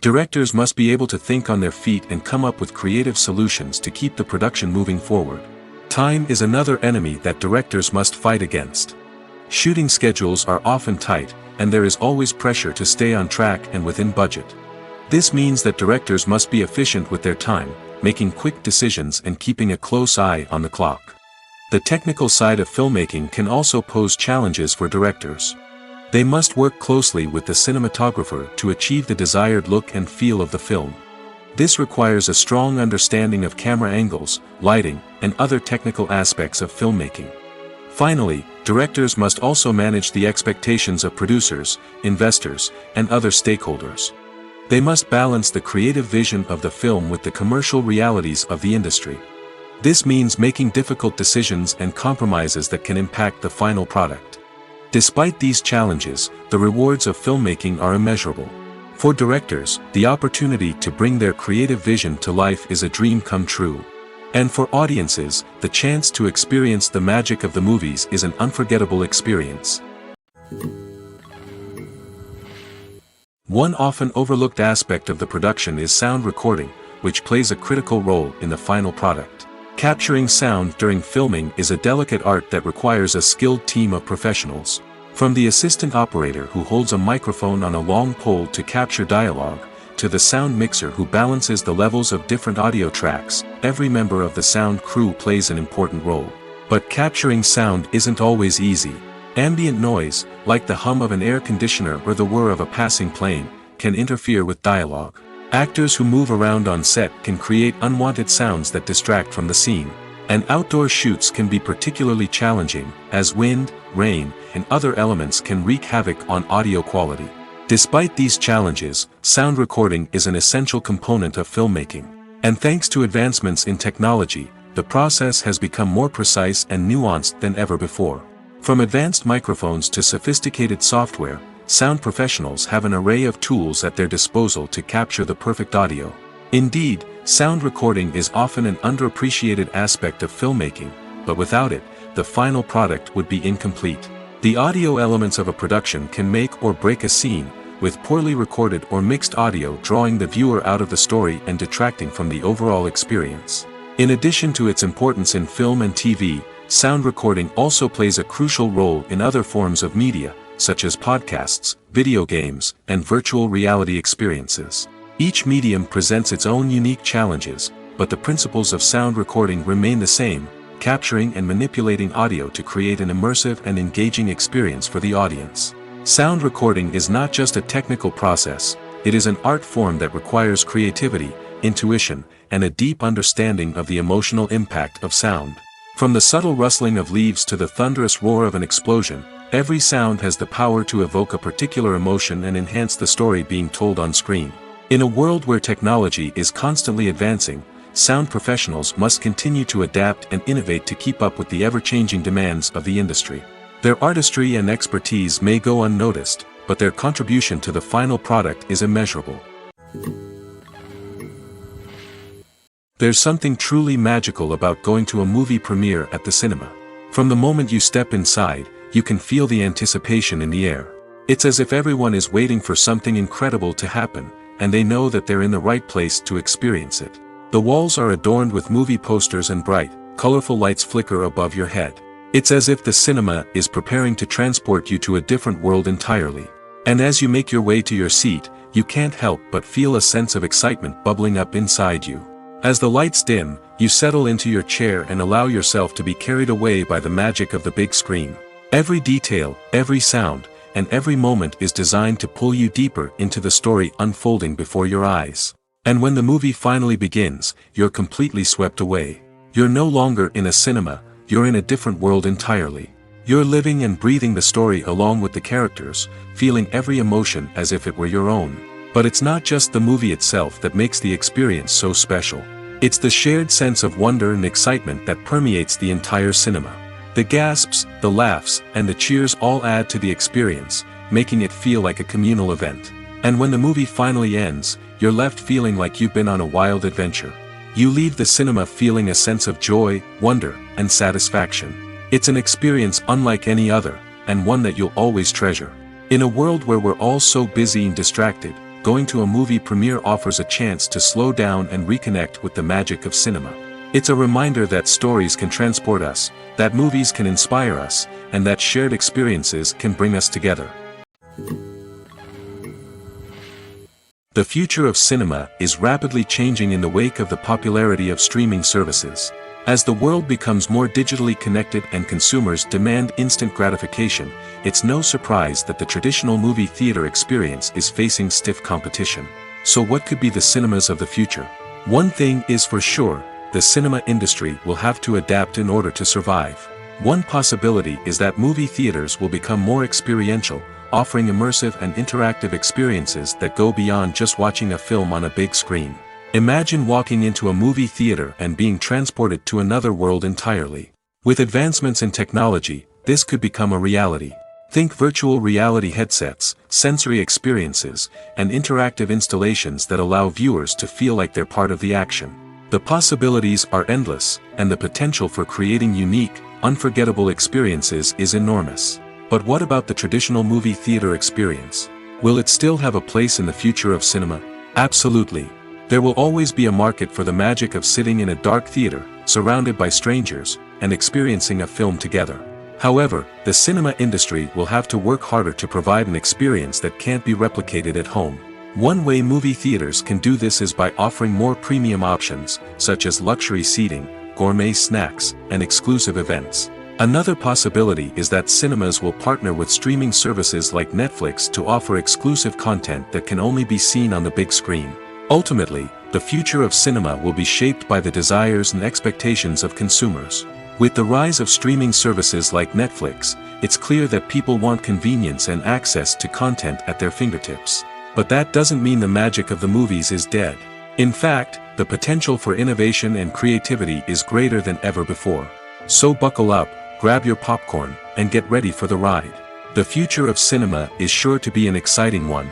Directors must be able to think on their feet and come up with creative solutions to keep the production moving forward. Time is another enemy that directors must fight against. Shooting schedules are often tight, and there is always pressure to stay on track and within budget. This means that directors must be efficient with their time, making quick decisions and keeping a close eye on the clock. The technical side of filmmaking can also pose challenges for directors. They must work closely with the cinematographer to achieve the desired look and feel of the film. This requires a strong understanding of camera angles, lighting, and other technical aspects of filmmaking. Finally, directors must also manage the expectations of producers, investors, and other stakeholders. They must balance the creative vision of the film with the commercial realities of the industry. This means making difficult decisions and compromises that can impact the final product. Despite these challenges, the rewards of filmmaking are immeasurable. For directors, the opportunity to bring their creative vision to life is a dream come true. And for audiences, the chance to experience the magic of the movies is an unforgettable experience. One often overlooked aspect of the production is sound recording, which plays a critical role in the final product. Capturing sound during filming is a delicate art that requires a skilled team of professionals. From the assistant operator who holds a microphone on a long pole to capture dialogue, to the sound mixer who balances the levels of different audio tracks, every member of the sound crew plays an important role. But capturing sound isn't always easy. Ambient noise, like the hum of an air conditioner or the whir of a passing plane, can interfere with dialogue. Actors who move around on set can create unwanted sounds that distract from the scene. And outdoor shoots can be particularly challenging, as wind, rain, and other elements can wreak havoc on audio quality. Despite these challenges, sound recording is an essential component of filmmaking. And thanks to advancements in technology, the process has become more precise and nuanced than ever before. From advanced microphones to sophisticated software, sound professionals have an array of tools at their disposal to capture the perfect audio. Indeed, sound recording is often an underappreciated aspect of filmmaking, but without it, the final product would be incomplete. The audio elements of a production can make or break a scene, with poorly recorded or mixed audio drawing the viewer out of the story and detracting from the overall experience. In addition to its importance in film and TV, sound recording also plays a crucial role in other forms of media, such as podcasts, video games, and virtual reality experiences. Each medium presents its own unique challenges, but the principles of sound recording remain the same, capturing and manipulating audio to create an immersive and engaging experience for the audience. Sound recording is not just a technical process, it is an art form that requires creativity, intuition, and a deep understanding of the emotional impact of sound. From the subtle rustling of leaves to the thunderous roar of an explosion, every sound has the power to evoke a particular emotion and enhance the story being told on screen. In a world where technology is constantly advancing, sound professionals must continue to adapt and innovate to keep up with the ever-changing demands of the industry. Their artistry and expertise may go unnoticed, but their contribution to the final product is immeasurable. There's something truly magical about going to a movie premiere at the cinema. From the moment you step inside, you can feel the anticipation in the air. It's as if everyone is waiting for something incredible to happen, and they know that they're in the right place to experience it. The walls are adorned with movie posters and bright, colorful lights flicker above your head. It's as if the cinema is preparing to transport you to a different world entirely. And as you make your way to your seat, you can't help but feel a sense of excitement bubbling up inside you. As the lights dim, you settle into your chair and allow yourself to be carried away by the magic of the big screen. Every detail, every sound, and every moment is designed to pull you deeper into the story unfolding before your eyes. And when the movie finally begins, you're completely swept away. You're no longer in a cinema, you're in a different world entirely. You're living and breathing the story along with the characters, feeling every emotion as if it were your own. But it's not just the movie itself that makes the experience so special. It's the shared sense of wonder and excitement that permeates the entire cinema. The gasps, the laughs, and the cheers all add to the experience, making it feel like a communal event. And when the movie finally ends, you're left feeling like you've been on a wild adventure. You leave the cinema feeling a sense of joy, wonder, and satisfaction. It's an experience unlike any other, and one that you'll always treasure. In a world where we're all so busy and distracted, going to a movie premiere offers a chance to slow down and reconnect with the magic of cinema. It's a reminder that stories can transport us, that movies can inspire us, and that shared experiences can bring us together. The future of cinema is rapidly changing in the wake of the popularity of streaming services. As the world becomes more digitally connected and consumers demand instant gratification, it's no surprise that the traditional movie theater experience is facing stiff competition. So what could be the cinemas of the future? One thing is for sure, the cinema industry will have to adapt in order to survive. One possibility is that movie theaters will become more experiential, offering immersive and interactive experiences that go beyond just watching a film on a big screen. Imagine walking into a movie theater and being transported to another world entirely. With advancements in technology, this could become a reality. Think virtual reality headsets, sensory experiences, and interactive installations that allow viewers to feel like they're part of the action. The possibilities are endless, and the potential for creating unique, unforgettable experiences is enormous. But what about the traditional movie theater experience? Will it still have a place in the future of cinema? Absolutely. There will always be a market for the magic of sitting in a dark theater, surrounded by strangers, and experiencing a film together. However, the cinema industry will have to work harder to provide an experience that can't be replicated at home. One way movie theaters can do this is by offering more premium options, such as luxury seating, gourmet snacks, and exclusive events. Another possibility is that cinemas will partner with streaming services like Netflix to offer exclusive content that can only be seen on the big screen. Ultimately, the future of cinema will be shaped by the desires and expectations of consumers. With the rise of streaming services like Netflix, it's clear that people want convenience and access to content at their fingertips. But that doesn't mean the magic of the movies is dead. In fact, the potential for innovation and creativity is greater than ever before. So buckle up, grab your popcorn, and get ready for the ride. The future of cinema is sure to be an exciting one.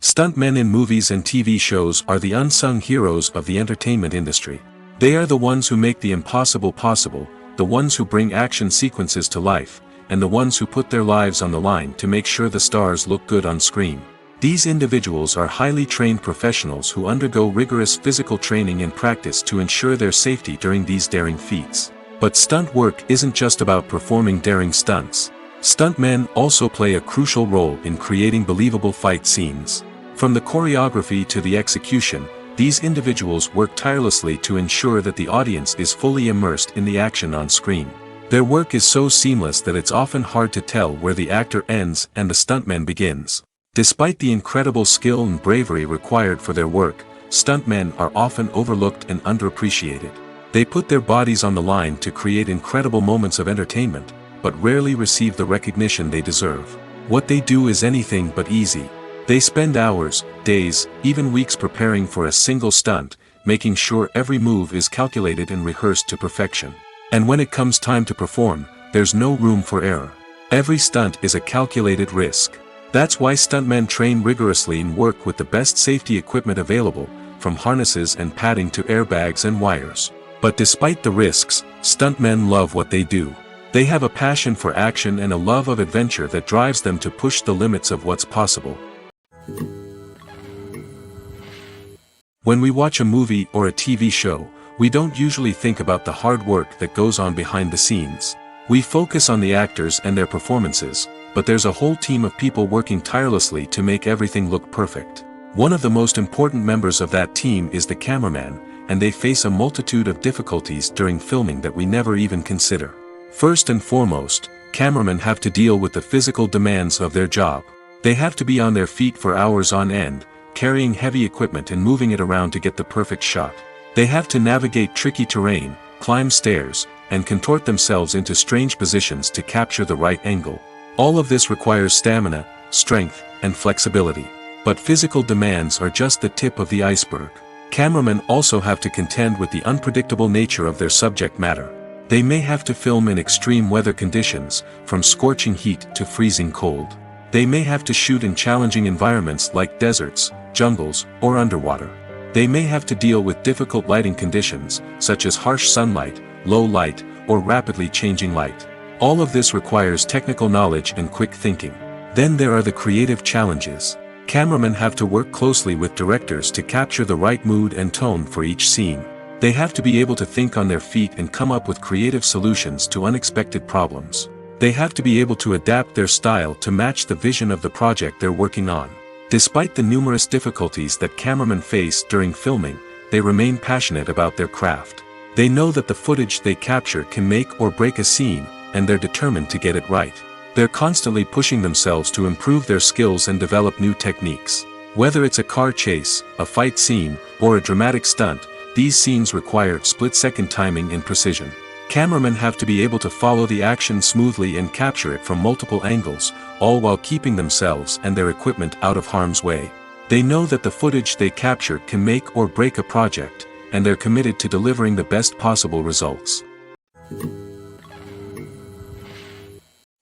Stuntmen in movies and TV shows are the unsung heroes of the entertainment industry. They are the ones who make the impossible possible, the ones who bring action sequences to life, and the ones who put their lives on the line to make sure the stars look good on screen. These individuals are highly trained professionals who undergo rigorous physical training and practice to ensure their safety during these daring feats. But stunt work isn't just about performing daring stunts. Stuntmen also play a crucial role in creating believable fight scenes. From the choreography to the execution, these individuals work tirelessly to ensure that the audience is fully immersed in the action on screen. Their work is so seamless that it's often hard to tell where the actor ends and the stuntman begins. Despite the incredible skill and bravery required for their work, stuntmen are often overlooked and underappreciated. They put their bodies on the line to create incredible moments of entertainment, but rarely receive the recognition they deserve. What they do is anything but easy. They spend hours, days, even weeks preparing for a single stunt, making sure every move is calculated and rehearsed to perfection. And when it comes time to perform, there's no room for error. Every stunt is a calculated risk. That's why stuntmen train rigorously and work with the best safety equipment available, from harnesses and padding to airbags and wires. But despite the risks, stuntmen love what they do. They have a passion for action and a love of adventure that drives them to push the limits of what's possible. When we watch a movie or a TV show, we don't usually think about the hard work that goes on behind the scenes. We focus on the actors and their performances, but there's a whole team of people working tirelessly to make everything look perfect. One of the most important members of that team is the cameraman, and they face a multitude of difficulties during filming that we never even consider. First and foremost, cameramen have to deal with the physical demands of their job. They have to be on their feet for hours on end, carrying heavy equipment and moving it around to get the perfect shot. They have to navigate tricky terrain, climb stairs, and contort themselves into strange positions to capture the right angle. All of this requires stamina, strength, and flexibility. But physical demands are just the tip of the iceberg. Cameramen also have to contend with the unpredictable nature of their subject matter. They may have to film in extreme weather conditions, from scorching heat to freezing cold. They may have to shoot in challenging environments like deserts, jungles, or underwater. They may have to deal with difficult lighting conditions, such as harsh sunlight, low light, or rapidly changing light. All of this requires technical knowledge and quick thinking. Then there are the creative challenges. Cameramen have to work closely with directors to capture the right mood and tone for each scene. They have to be able to think on their feet and come up with creative solutions to unexpected problems. They have to be able to adapt their style to match the vision of the project they're working on. Despite the numerous difficulties that cameramen face during filming, they remain passionate about their craft. They know that the footage they capture can make or break a scene, and they're determined to get it right. They're constantly pushing themselves to improve their skills and develop new techniques. Whether it's a car chase, a fight scene, or a dramatic stunt, these scenes require split-second timing and precision. Cameramen have to be able to follow the action smoothly and capture it from multiple angles, all while keeping themselves and their equipment out of harm's way. They know that the footage they capture can make or break a project, and they're committed to delivering the best possible results.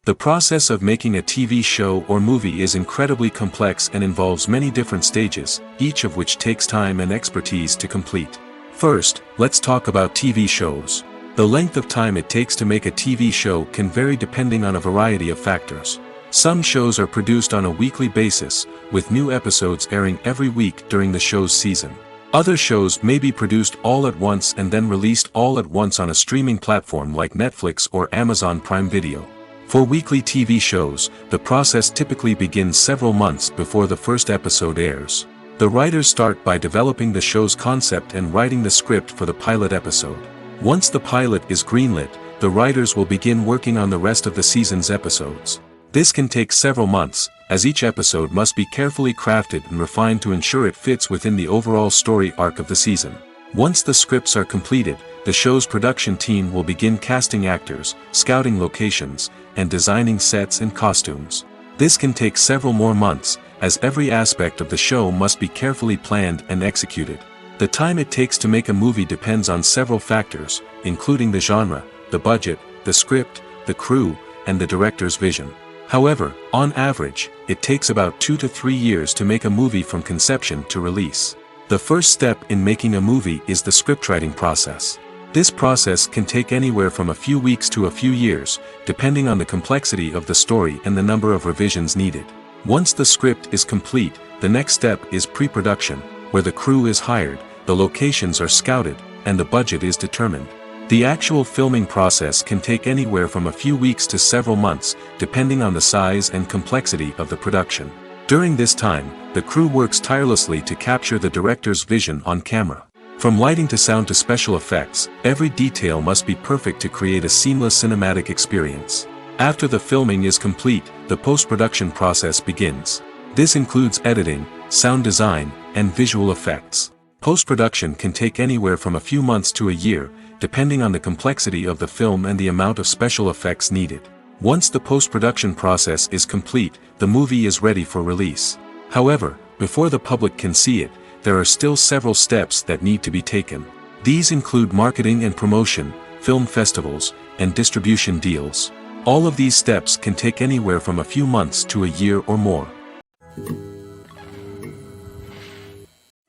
The process of making a TV show or movie is incredibly complex and involves many different stages, each of which takes time and expertise to complete. First, let's talk about TV shows. The length of time it takes to make a TV show can vary depending on a variety of factors. Some shows are produced on a weekly basis, with new episodes airing every week during the show's season. Other shows may be produced all at once and then released all at once on a streaming platform like Netflix or Amazon Prime Video. For weekly TV shows, the process typically begins several months before the first episode airs. The writers start by developing the show's concept and writing the script for the pilot episode. Once the pilot is greenlit, the writers will begin working on the rest of the season's episodes. This can take several months, as each episode must be carefully crafted and refined to ensure it fits within the overall story arc of the season. Once the scripts are completed, the show's production team will begin casting actors, scouting locations, and designing sets and costumes. This can take several more months, as every aspect of the show must be carefully planned and executed. The time it takes to make a movie depends on several factors, including the genre, the budget, the script, the crew, and the director's vision. However, on average, it takes about 2 to 3 years to make a movie from conception to release. The first step in making a movie is the scriptwriting process. This process can take anywhere from a few weeks to a few years, depending on the complexity of the story and the number of revisions needed. Once the script is complete, the next step is pre-production, where the crew is hired, the locations are scouted, and the budget is determined. The actual filming process can take anywhere from a few weeks to several months, depending on the size and complexity of the production. During this time, the crew works tirelessly to capture the director's vision on camera. From lighting to sound to special effects, every detail must be perfect to create a seamless cinematic experience. After the filming is complete, the post-production process begins. This includes editing, sound design, and visual effects. Post-production can take anywhere from a few months to a year, depending on the complexity of the film and the amount of special effects needed. Once the post-production process is complete, the movie is ready for release. However, before the public can see it, there are still several steps that need to be taken. These include marketing and promotion, film festivals, and distribution deals. All of these steps can take anywhere from a few months to a year or more.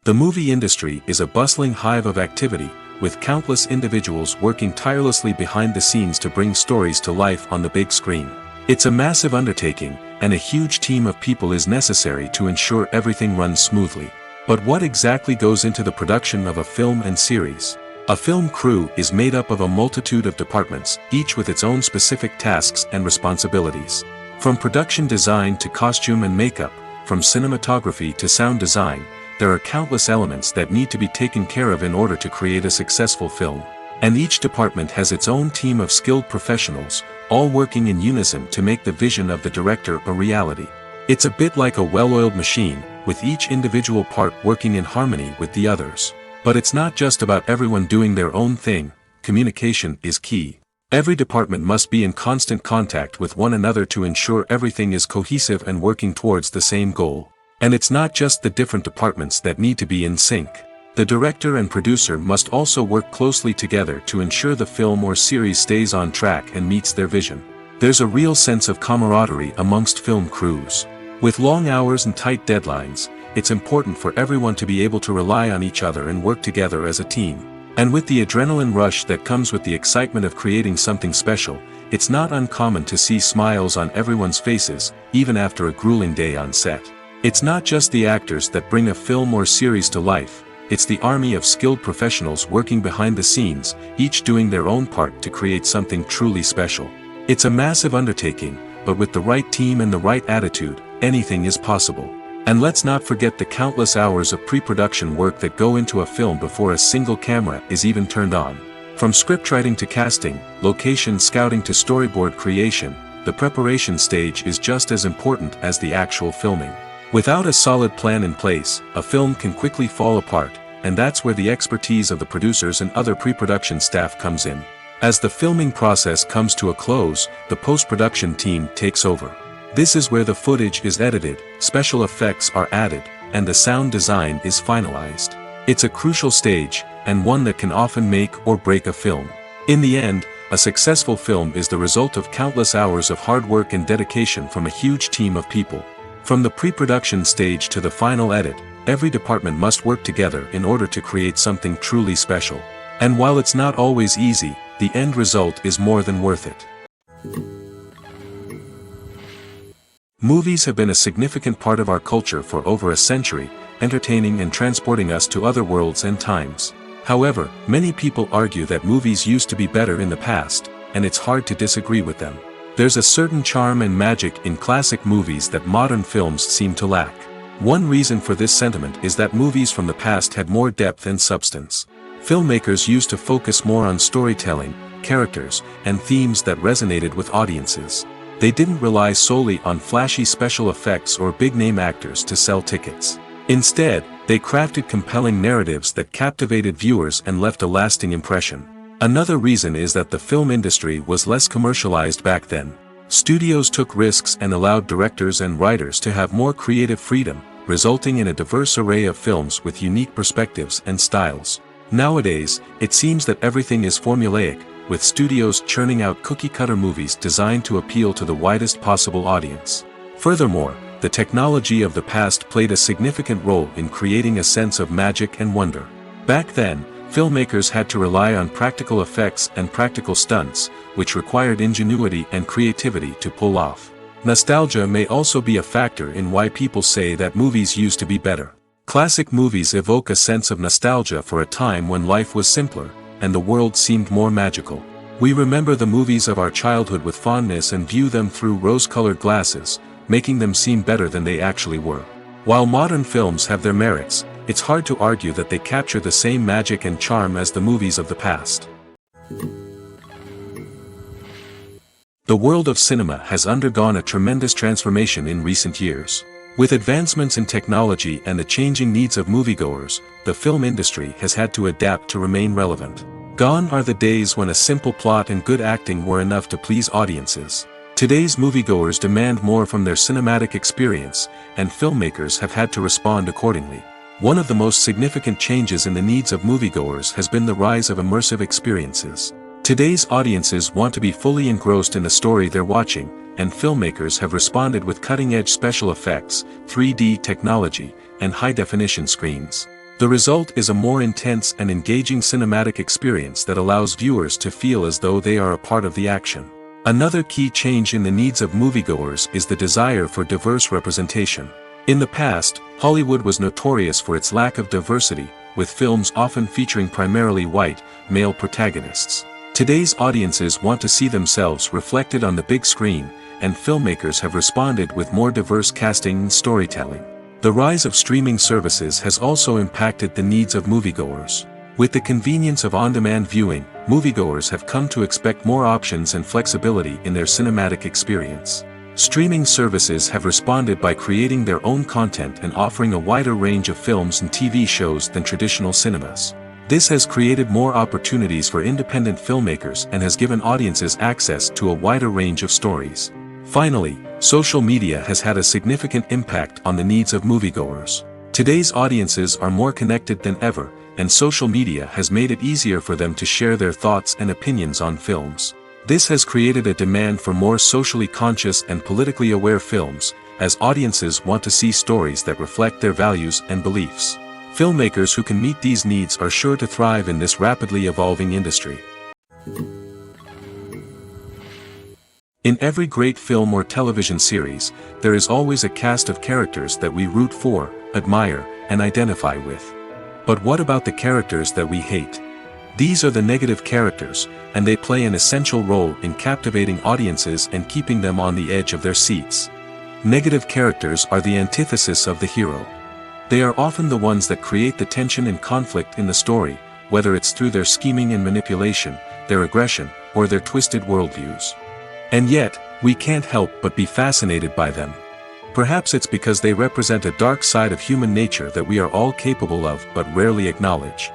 The movie industry is a bustling hive of activity, with countless individuals working tirelessly behind the scenes to bring stories to life on the big screen. It's a massive undertaking, and a huge team of people is necessary to ensure everything runs smoothly. But what exactly goes into the production of a film and series? A film crew is made up of a multitude of departments, each with its own specific tasks and responsibilities. From production design to costume and makeup, from cinematography to sound design, there are countless elements that need to be taken care of in order to create a successful film. And each department has its own team of skilled professionals, all working in unison to make the vision of the director a reality. It's a bit like a well-oiled machine, with each individual part working in harmony with the others. But it's not just about everyone doing their own thing, communication is key. Every department must be in constant contact with one another to ensure everything is cohesive and working towards the same goal. And it's not just the different departments that need to be in sync. The director and producer must also work closely together to ensure the film or series stays on track and meets their vision. There's a real sense of camaraderie amongst film crews. With long hours and tight deadlines, it's important for everyone to be able to rely on each other and work together as a team. And with the adrenaline rush that comes with the excitement of creating something special, it's not uncommon to see smiles on everyone's faces, even after a grueling day on set. It's not just the actors that bring a film or series to life, it's the army of skilled professionals working behind the scenes, each doing their own part to create something truly special. It's a massive undertaking, but with the right team and the right attitude, anything is possible. And let's not forget the countless hours of pre-production work that go into a film before a single camera is even turned on. From scriptwriting to casting, location scouting to storyboard creation, the preparation stage is just as important as the actual filming. Without a solid plan in place, a film can quickly fall apart, and that's where the expertise of the producers and other pre-production staff comes in. As the filming process comes to a close, the post-production team takes over. This is where the footage is edited, special effects are added, and the sound design is finalized. It's a crucial stage, and one that can often make or break a film. In the end, a successful film is the result of countless hours of hard work and dedication from a huge team of people. From the pre-production stage to the final edit, every department must work together in order to create something truly special. And while it's not always easy, the end result is more than worth it. Movies have been a significant part of our culture for over a century, entertaining and transporting us to other worlds and times. However, many people argue that movies used to be better in the past, and it's hard to disagree with them. There's a certain charm and magic in classic movies that modern films seem to lack. One reason for this sentiment is that movies from the past had more depth and substance. Filmmakers used to focus more on storytelling, characters, and themes that resonated with audiences. They didn't rely solely on flashy special effects or big-name actors to sell tickets. Instead, they crafted compelling narratives that captivated viewers and left a lasting impression. Another reason is that the film industry was less commercialized back then. Studios took risks and allowed directors and writers to have more creative freedom, resulting in a diverse array of films with unique perspectives and styles. Nowadays, it seems that everything is formulaic, with studios churning out cookie-cutter movies designed to appeal to the widest possible audience. Furthermore, the technology of the past played a significant role in creating a sense of magic and wonder. Back then, filmmakers had to rely on practical effects and practical stunts, which required ingenuity and creativity to pull off. Nostalgia may also be a factor in why people say that movies used to be better. Classic movies evoke a sense of nostalgia for a time when life was simpler, and the world seemed more magical. We remember the movies of our childhood with fondness and view them through rose-colored glasses, making them seem better than they actually were. While modern films have their merits, it's hard to argue that they capture the same magic and charm as the movies of the past. The world of cinema has undergone a tremendous transformation in recent years. With advancements in technology and the changing needs of moviegoers, the film industry has had to adapt to remain relevant. Gone are the days when a simple plot and good acting were enough to please audiences. Today's moviegoers demand more from their cinematic experience, and filmmakers have had to respond accordingly. One of the most significant changes in the needs of moviegoers has been the rise of immersive experiences. Today's audiences want to be fully engrossed in the story they're watching, and filmmakers have responded with cutting-edge special effects, 3D technology, and high-definition screens. The result is a more intense and engaging cinematic experience that allows viewers to feel as though they are a part of the action. Another key change in the needs of moviegoers is the desire for diverse representation. In the past, Hollywood was notorious for its lack of diversity, with films often featuring primarily white, male protagonists. Today's audiences want to see themselves reflected on the big screen, and filmmakers have responded with more diverse casting and storytelling. The rise of streaming services has also impacted the needs of moviegoers. With the convenience of on-demand viewing, moviegoers have come to expect more options and flexibility in their cinematic experience. Streaming services have responded by creating their own content and offering a wider range of films and TV shows than traditional cinemas. This has created more opportunities for independent filmmakers and has given audiences access to a wider range of stories. Finally, social media has had a significant impact on the needs of moviegoers. Today's audiences are more connected than ever, and social media has made it easier for them to share their thoughts and opinions on films. This has created a demand for more socially conscious and politically aware films, as audiences want to see stories that reflect their values and beliefs. Filmmakers who can meet these needs are sure to thrive in this rapidly evolving industry. In every great film or television series, there is always a cast of characters that we root for, admire, and identify with. But what about the characters that we hate? These are the negative characters, and they play an essential role in captivating audiences and keeping them on the edge of their seats. Negative characters are the antithesis of the hero. They are often the ones that create the tension and conflict in the story, whether it's through their scheming and manipulation, their aggression, or their twisted worldviews. And yet, we can't help but be fascinated by them. Perhaps it's because they represent a dark side of human nature that we are all capable of but rarely acknowledge.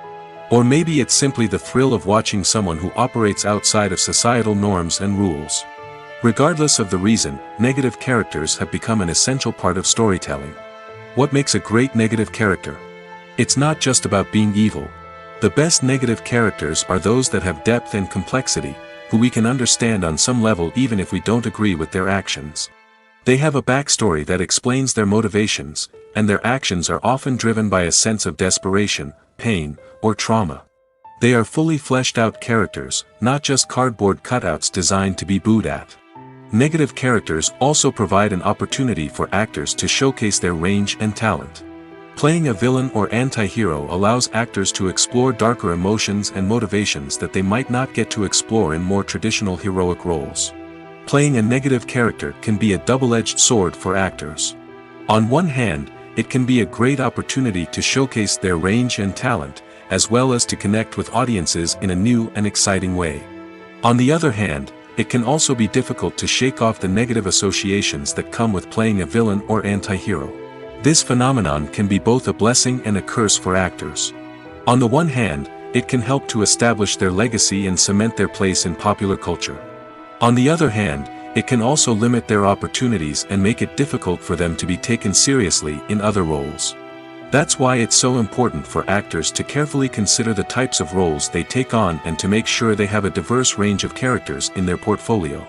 Or maybe it's simply the thrill of watching someone who operates outside of societal norms and rules. Regardless of the reason, negative characters have become an essential part of storytelling. What makes a great negative character? It's not just about being evil. The best negative characters are those that have depth and complexity, who we can understand on some level even if we don't agree with their actions. They have a backstory that explains their motivations, and their actions are often driven by a sense of desperation, pain, or trauma. They are fully fleshed out characters, not just cardboard cutouts designed to be booed at. Negative characters also provide an opportunity for actors to showcase their range and talent. Playing a villain or anti-hero allows actors to explore darker emotions and motivations that they might not get to explore in more traditional heroic roles. Playing a negative character can be a double-edged sword for actors. On one hand, it can be a great opportunity to showcase their range and talent, as well as to connect with audiences in a new and exciting way. On the other hand, it can also be difficult to shake off the negative associations that come with playing a villain or anti-hero. This phenomenon can be both a blessing and a curse for actors. On the one hand, it can help to establish their legacy and cement their place in popular culture. On the other hand, it can also limit their opportunities and make it difficult for them to be taken seriously in other roles. That's why it's so important for actors to carefully consider the types of roles they take on and to make sure they have a diverse range of characters in their portfolio.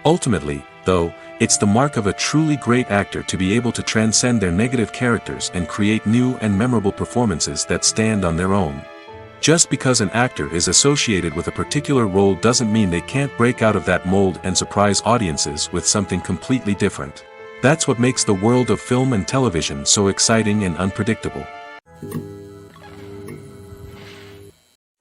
Ultimately, though, it's the mark of a truly great actor to be able to transcend their negative characters and create new and memorable performances that stand on their own. Just because an actor is associated with a particular role doesn't mean they can't break out of that mold and surprise audiences with something completely different. That's what makes the world of film and television so exciting and unpredictable.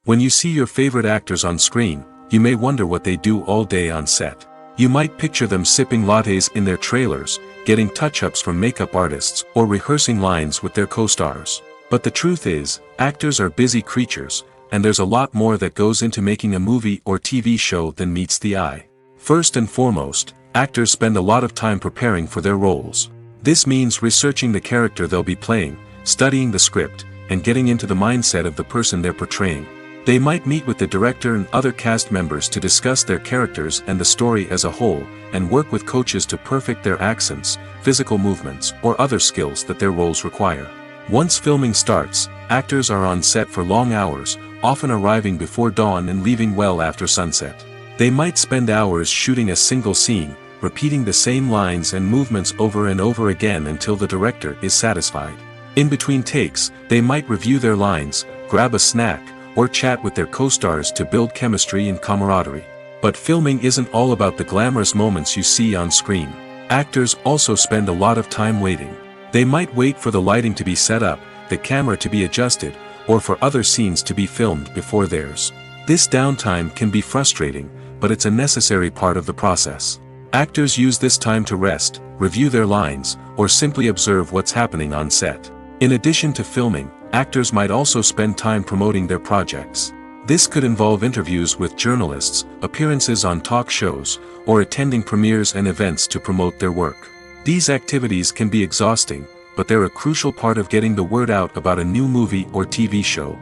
When you see your favorite actors on screen, you may wonder what they do all day on set. You might picture them sipping lattes in their trailers, getting touch-ups from makeup artists, or rehearsing lines with their co-stars. But the truth is, actors are busy creatures, and there's a lot more that goes into making a movie or TV show than meets the eye. First and foremost, actors spend a lot of time preparing for their roles. This means researching the character they'll be playing, studying the script, and getting into the mindset of the person they're portraying. They might meet with the director and other cast members to discuss their characters and the story as a whole, and work with coaches to perfect their accents, physical movements, or other skills that their roles require. Once filming starts, actors are on set for long hours, often arriving before dawn and leaving well after sunset. They might spend hours shooting a single scene, repeating the same lines and movements over and over again until the director is satisfied. In between takes, they might review their lines, grab a snack, or chat with their co-stars to build chemistry and camaraderie. But filming isn't all about the glamorous moments you see on screen. Actors also spend a lot of time waiting. They might wait for the lighting to be set up, the camera to be adjusted, or for other scenes to be filmed before theirs. This downtime can be frustrating, but it's a necessary part of the process. Actors use this time to rest, review their lines, or simply observe what's happening on set. In addition to filming, actors might also spend time promoting their projects. This could involve interviews with journalists, appearances on talk shows, or attending premieres and events to promote their work. These activities can be exhausting, but they're a crucial part of getting the word out about a new movie or TV show.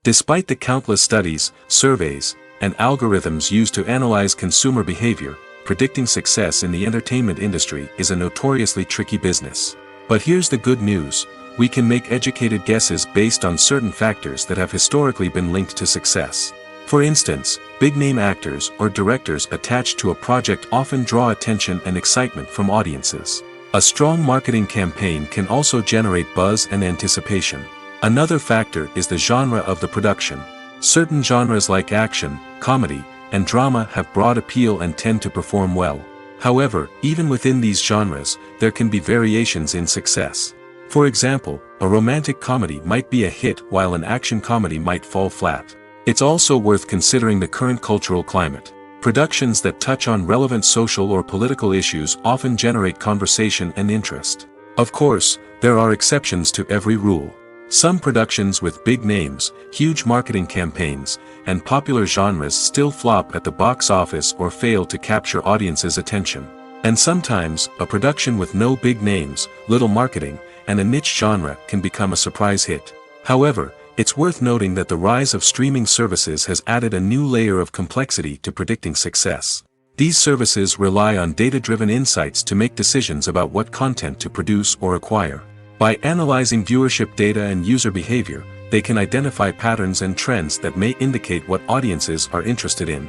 Despite the countless studies, surveys, and algorithms used to analyze consumer behavior, predicting success in the entertainment industry is a notoriously tricky business. But here's the good news: we can make educated guesses based on certain factors that have historically been linked to success. For instance, big-name actors or directors attached to a project often draw attention and excitement from audiences. A strong marketing campaign can also generate buzz and anticipation. Another factor is the genre of the production. Certain genres like action, comedy, and drama have broad appeal and tend to perform well. However, even within these genres, there can be variations in success. For example, a romantic comedy might be a hit while an action comedy might fall flat. It's also worth considering the current cultural climate. Productions that touch on relevant social or political issues often generate conversation and interest. Of course, there are exceptions to every rule. Some productions with big names, huge marketing campaigns, and popular genres still flop at the box office or fail to capture audiences' attention. And sometimes, a production with no big names, little marketing, and a niche genre can become a surprise hit. However, it's worth noting that the rise of streaming services has added a new layer of complexity to predicting success. These services rely on data-driven insights to make decisions about what content to produce or acquire. By analyzing viewership data and user behavior, they can identify patterns and trends that may indicate what audiences are interested in.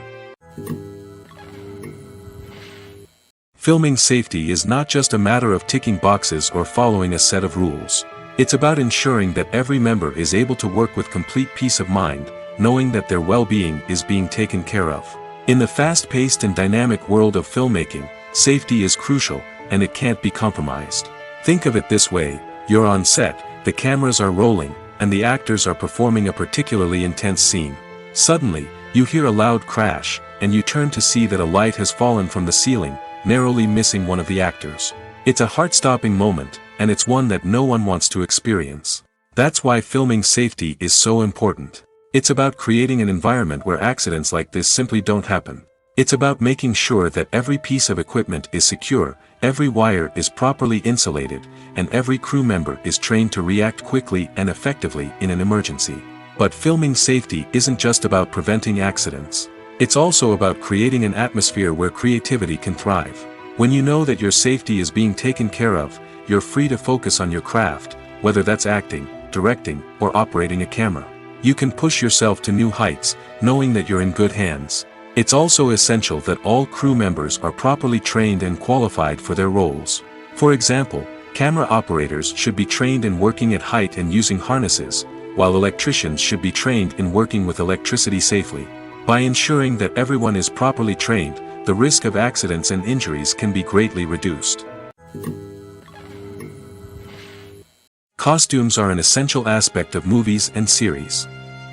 Filming safety is not just a matter of ticking boxes or following a set of rules. It's about ensuring that every member is able to work with complete peace of mind, knowing that their well-being is being taken care of. In the fast-paced and dynamic world of filmmaking, safety is crucial, and it can't be compromised. Think of it this way: you're on set, the cameras are rolling, and the actors are performing a particularly intense scene. Suddenly, you hear a loud crash, and you turn to see that a light has fallen from the ceiling, narrowly missing one of the actors. It's a heart-stopping moment, and it's one that no one wants to experience. That's why filming safety is so important. It's about creating an environment where accidents like this simply don't happen. It's about making sure that every piece of equipment is secure, every wire is properly insulated, and every crew member is trained to react quickly and effectively in an emergency. But filming safety isn't just about preventing accidents. It's also about creating an atmosphere where creativity can thrive. When you know that your safety is being taken care of, you're free to focus on your craft, whether that's acting, directing, or operating a camera. You can push yourself to new heights, knowing that you're in good hands. It's also essential that all crew members are properly trained and qualified for their roles. For example, camera operators should be trained in working at height and using harnesses, while electricians should be trained in working with electricity safely. By ensuring that everyone is properly trained, the risk of accidents and injuries can be greatly reduced. Costumes are an essential aspect of movies and series.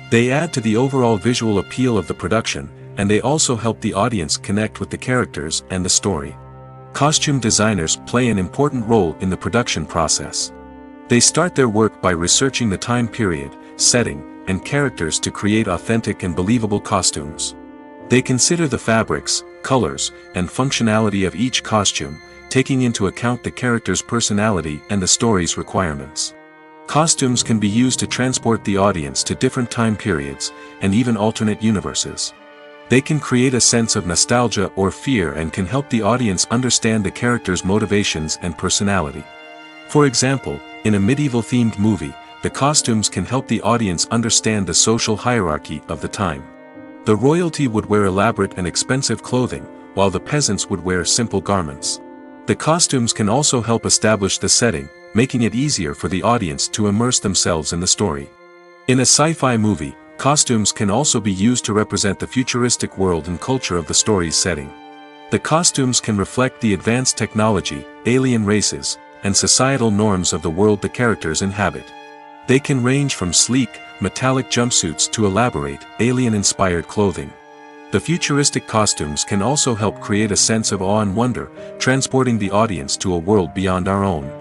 They add to the overall visual appeal of the production, and they also help the audience connect with the characters and the story. Costume designers play an important role in the production process. They start their work by researching the time period, setting, and characters to create authentic and believable costumes. They consider the fabrics, colors, and functionality of each costume, taking into account the character's personality and the story's requirements. Costumes can be used to transport the audience to different time periods, and even alternate universes. They can create a sense of nostalgia or fear and can help the audience understand the character's motivations and personality. For example, in a medieval-themed movie, the costumes can help the audience understand the social hierarchy of the time. The royalty would wear elaborate and expensive clothing, while the peasants would wear simple garments. The costumes can also help establish the setting, making it easier for the audience to immerse themselves in the story. In a sci-fi movie, costumes can also be used to represent the futuristic world and culture of the story's setting. The costumes can reflect the advanced technology, alien races, and societal norms of the world the characters inhabit. They can range from sleek, metallic jumpsuits to elaborate, alien-inspired clothing. The futuristic costumes can also help create a sense of awe and wonder, transporting the audience to a world beyond our own.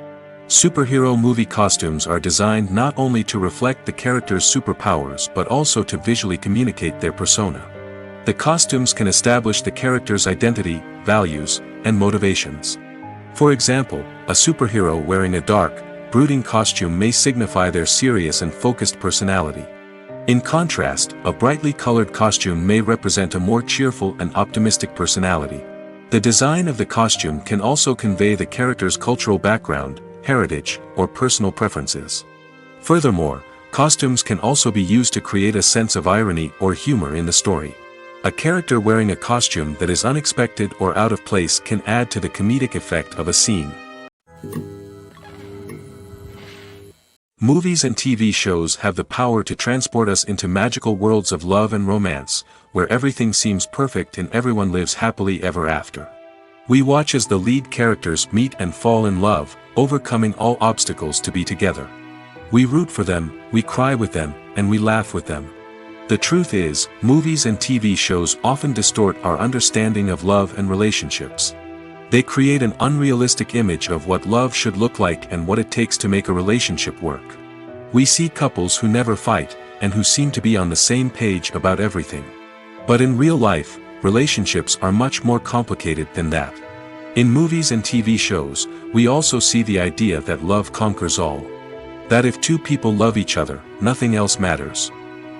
Superhero movie costumes are designed not only to reflect the character's superpowers but also to visually communicate their persona. The costumes can establish the character's identity, values, and motivations. For example, a superhero wearing a dark, brooding costume may signify their serious and focused personality. In contrast, a brightly colored costume may represent a more cheerful and optimistic personality. The design of the costume can also convey the character's cultural background, heritage, or personal preferences. Furthermore, costumes can also be used to create a sense of irony or humor in the story. A character wearing a costume that is unexpected or out of place can add to the comedic effect of a scene. Movies and TV shows have the power to transport us into magical worlds of love and romance, where everything seems perfect and everyone lives happily ever after. We watch as the lead characters meet and fall in love, overcoming all obstacles to be together. We root for them, we cry with them, and we laugh with them. The truth is, movies and TV shows often distort our understanding of love and relationships. They create an unrealistic image of what love should look like and what it takes to make a relationship work. We see couples who never fight, and who seem to be on the same page about everything. But in real life, relationships are much more complicated than that. In movies and TV shows, we also see the idea that love conquers all. That if two people love each other, nothing else matters.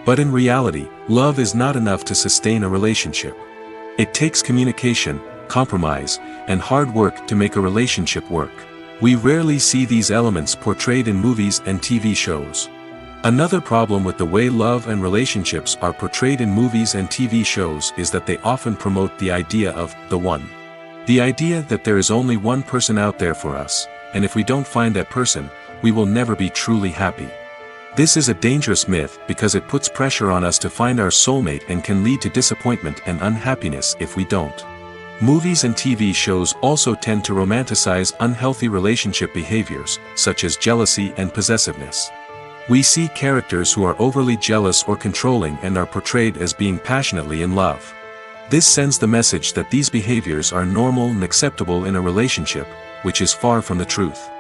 But in reality, love is not enough to sustain a relationship. It takes communication, compromise, and hard work to make a relationship work. We rarely see these elements portrayed in movies and TV shows. Another problem with the way love and relationships are portrayed in movies and TV shows is that they often promote the idea of the one. The idea that there is only one person out there for us, and if we don't find that person, we will never be truly happy. This is a dangerous myth because it puts pressure on us to find our soulmate and can lead to disappointment and unhappiness if we don't. Movies and TV shows also tend to romanticize unhealthy relationship behaviors, such as jealousy and possessiveness. We see characters who are overly jealous or controlling and are portrayed as being passionately in love. This sends the message that these behaviors are normal and acceptable in a relationship, which is far from the truth.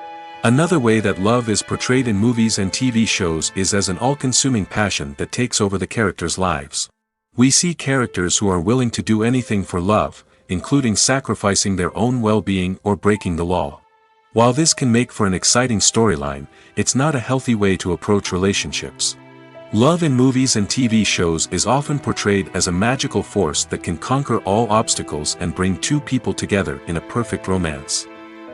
Another way that love is portrayed in movies and TV shows is as an all-consuming passion that takes over the characters' lives. We see characters who are willing to do anything for love, including sacrificing their own well-being or breaking the law. While this can make for an exciting storyline, it's not a healthy way to approach relationships. Love in movies and TV shows is often portrayed as a magical force that can conquer all obstacles and bring two people together in a perfect romance.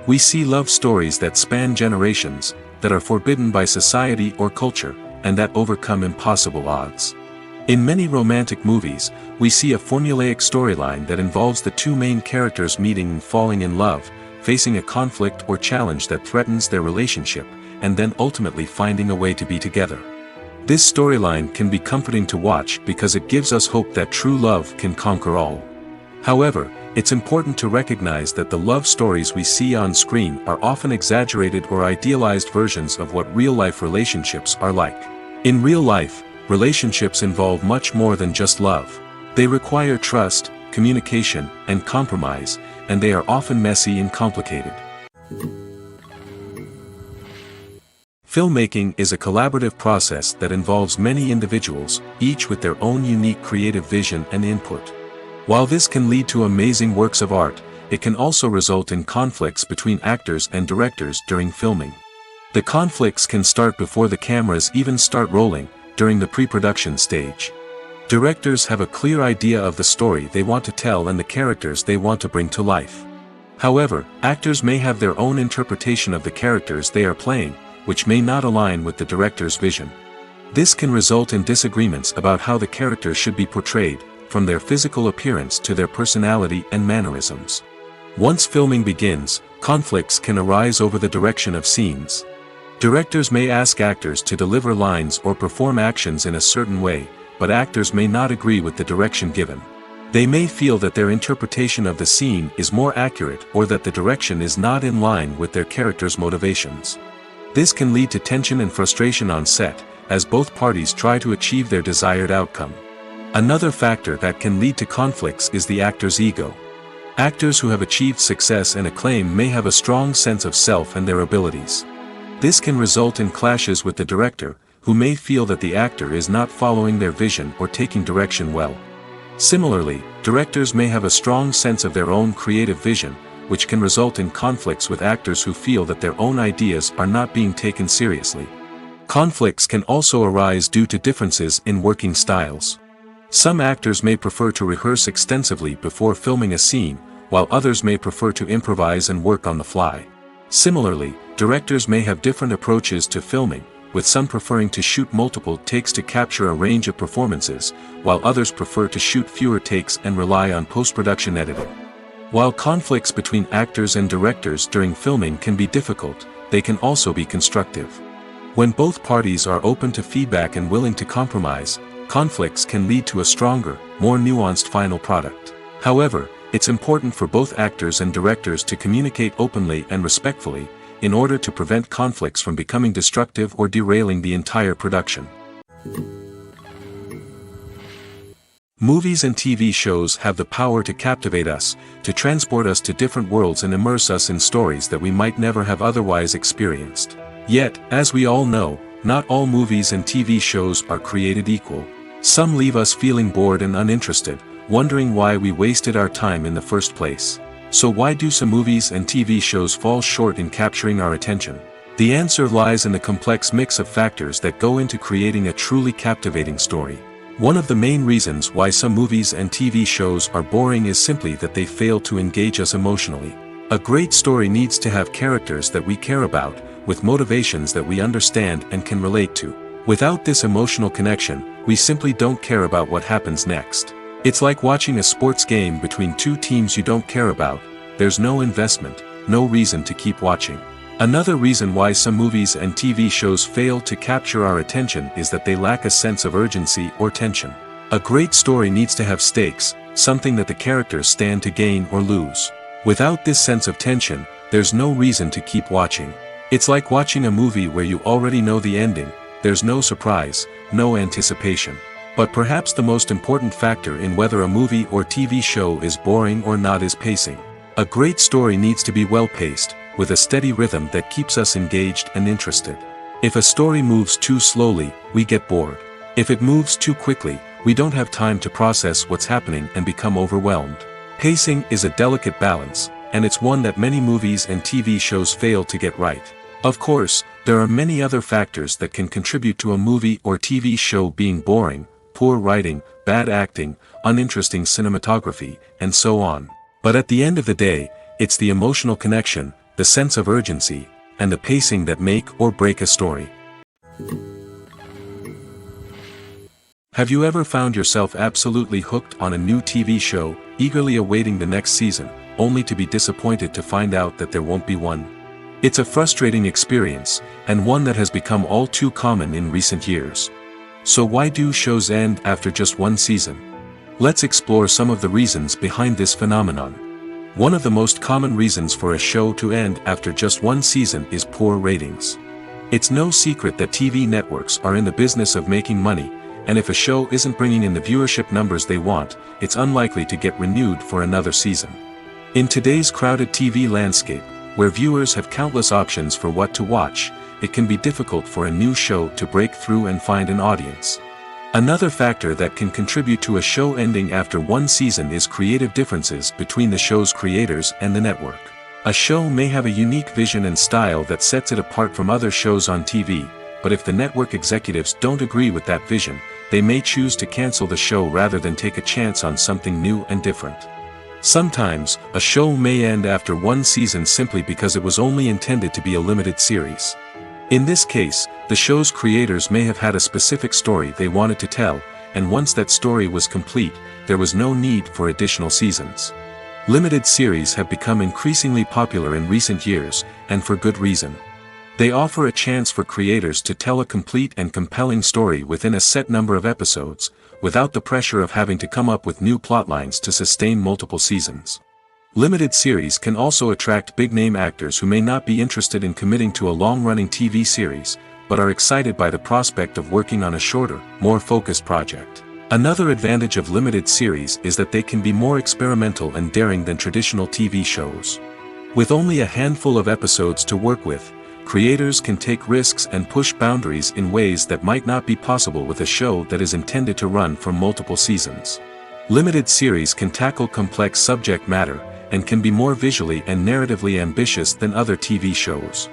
We see love stories that span generations, that are forbidden by society or culture, and that overcome impossible odds. In many romantic movies, we see a formulaic storyline that involves the two main characters meeting and falling in love, facing a conflict or challenge that threatens their relationship, and then ultimately finding a way to be together. This storyline can be comforting to watch because it gives us hope that true love can conquer all. However, it's important to recognize that the love stories we see on screen are often exaggerated or idealized versions of what real-life relationships are like. In real life, relationships involve much more than just love. They require trust, communication, and compromise, and they are often messy and complicated. Filmmaking is a collaborative process that involves many individuals, each with their own unique creative vision and input. While this can lead to amazing works of art, it can also result in conflicts between actors and directors during filming. The conflicts can start before the cameras even start rolling, during the pre-production stage. Directors have a clear idea of the story they want to tell and the characters they want to bring to life. However, actors may have their own interpretation of the characters they are playing, which may not align with the director's vision. This can result in disagreements about how the characters should be portrayed, from their physical appearance to their personality and mannerisms. Once filming begins, conflicts can arise over the direction of scenes. Directors may ask actors to deliver lines or perform actions in a certain way, but actors may not agree with the direction given. They may feel that their interpretation of the scene is more accurate or that the direction is not in line with their character's motivations. This can lead to tension and frustration on set, as both parties try to achieve their desired outcome. Another factor that can lead to conflicts is the actor's ego. Actors who have achieved success and acclaim may have a strong sense of self and their abilities. This can result in clashes with the director, who may feel that the actor is not following their vision or taking direction well. Similarly, directors may have a strong sense of their own creative vision, which can result in conflicts with actors who feel that their own ideas are not being taken seriously. Conflicts can also arise due to differences in working styles. Some actors may prefer to rehearse extensively before filming a scene, while others may prefer to improvise and work on the fly. Similarly, directors may have different approaches to filming, with some preferring to shoot multiple takes to capture a range of performances, while others prefer to shoot fewer takes and rely on post-production editing. While conflicts between actors and directors during filming can be difficult, they can also be constructive. When both parties are open to feedback and willing to compromise, conflicts can lead to a stronger, more nuanced final product. However, it's important for both actors and directors to communicate openly and respectfully, in order to prevent conflicts from becoming destructive or derailing the entire production. Movies and TV shows have the power to captivate us, to transport us to different worlds and immerse us in stories that we might never have otherwise experienced. Yet, as we all know, not all movies and TV shows are created equal. Some leave us feeling bored and uninterested, wondering why we wasted our time in the first place. So why do some movies and TV shows fall short in capturing our attention? The answer lies in the complex mix of factors that go into creating a truly captivating story. One of the main reasons why some movies and TV shows are boring is simply that they fail to engage us emotionally. A great story needs to have characters that we care about, with motivations that we understand and can relate to. Without this emotional connection, we simply don't care about what happens next. It's like watching a sports game between two teams you don't care about. There's no investment, no reason to keep watching. Another reason why some movies and TV shows fail to capture our attention is that they lack a sense of urgency or tension. A great story needs to have stakes, something that the characters stand to gain or lose. Without this sense of tension, there's no reason to keep watching. It's like watching a movie where you already know the ending. There's no surprise, no anticipation. But perhaps the most important factor in whether a movie or TV show is boring or not is pacing. A great story needs to be well-paced, with a steady rhythm that keeps us engaged and interested. If a story moves too slowly, we get bored. If it moves too quickly, we don't have time to process what's happening and become overwhelmed. Pacing is a delicate balance, and it's one that many movies and TV shows fail to get right. Of course, there are many other factors that can contribute to a movie or TV show being boring: poor writing, bad acting, uninteresting cinematography, and so on. But at the end of the day, it's the emotional connection, the sense of urgency, and the pacing that make or break a story. Have you ever found yourself absolutely hooked on a new TV show, eagerly awaiting the next season, only to be disappointed to find out that there won't be one? It's a frustrating experience, and one that has become all too common in recent years. So why do shows end after just one season? Let's explore some of the reasons behind this phenomenon. One of the most common reasons for a show to end after just one season is poor ratings. It's no secret that TV networks are in the business of making money, and if a show isn't bringing in the viewership numbers they want, it's unlikely to get renewed for another season. In today's crowded TV landscape, where viewers have countless options for what to watch, it can be difficult for a new show to break through and find an audience. Another factor that can contribute to a show ending after one season is creative differences between the show's creators and the network. A show may have a unique vision and style that sets it apart from other shows on TV, but if the network executives don't agree with that vision, they may choose to cancel the show rather than take a chance on something new and different. Sometimes, a show may end after one season simply because it was only intended to be a limited series. In this case, the show's creators may have had a specific story they wanted to tell, and once that story was complete, there was no need for additional seasons. Limited series have become increasingly popular in recent years, and for good reason. They offer a chance for creators to tell a complete and compelling story within a set number of episodes, without the pressure of having to come up with new plotlines to sustain multiple seasons. Limited series can also attract big-name actors who may not be interested in committing to a long-running TV series, but are excited by the prospect of working on a shorter, more focused project. Another advantage of limited series is that they can be more experimental and daring than traditional TV shows. With only a handful of episodes to work with, creators can take risks and push boundaries in ways that might not be possible with a show that is intended to run for multiple seasons. Limited series can tackle complex subject matter, and can be more visually and narratively ambitious than other TV shows.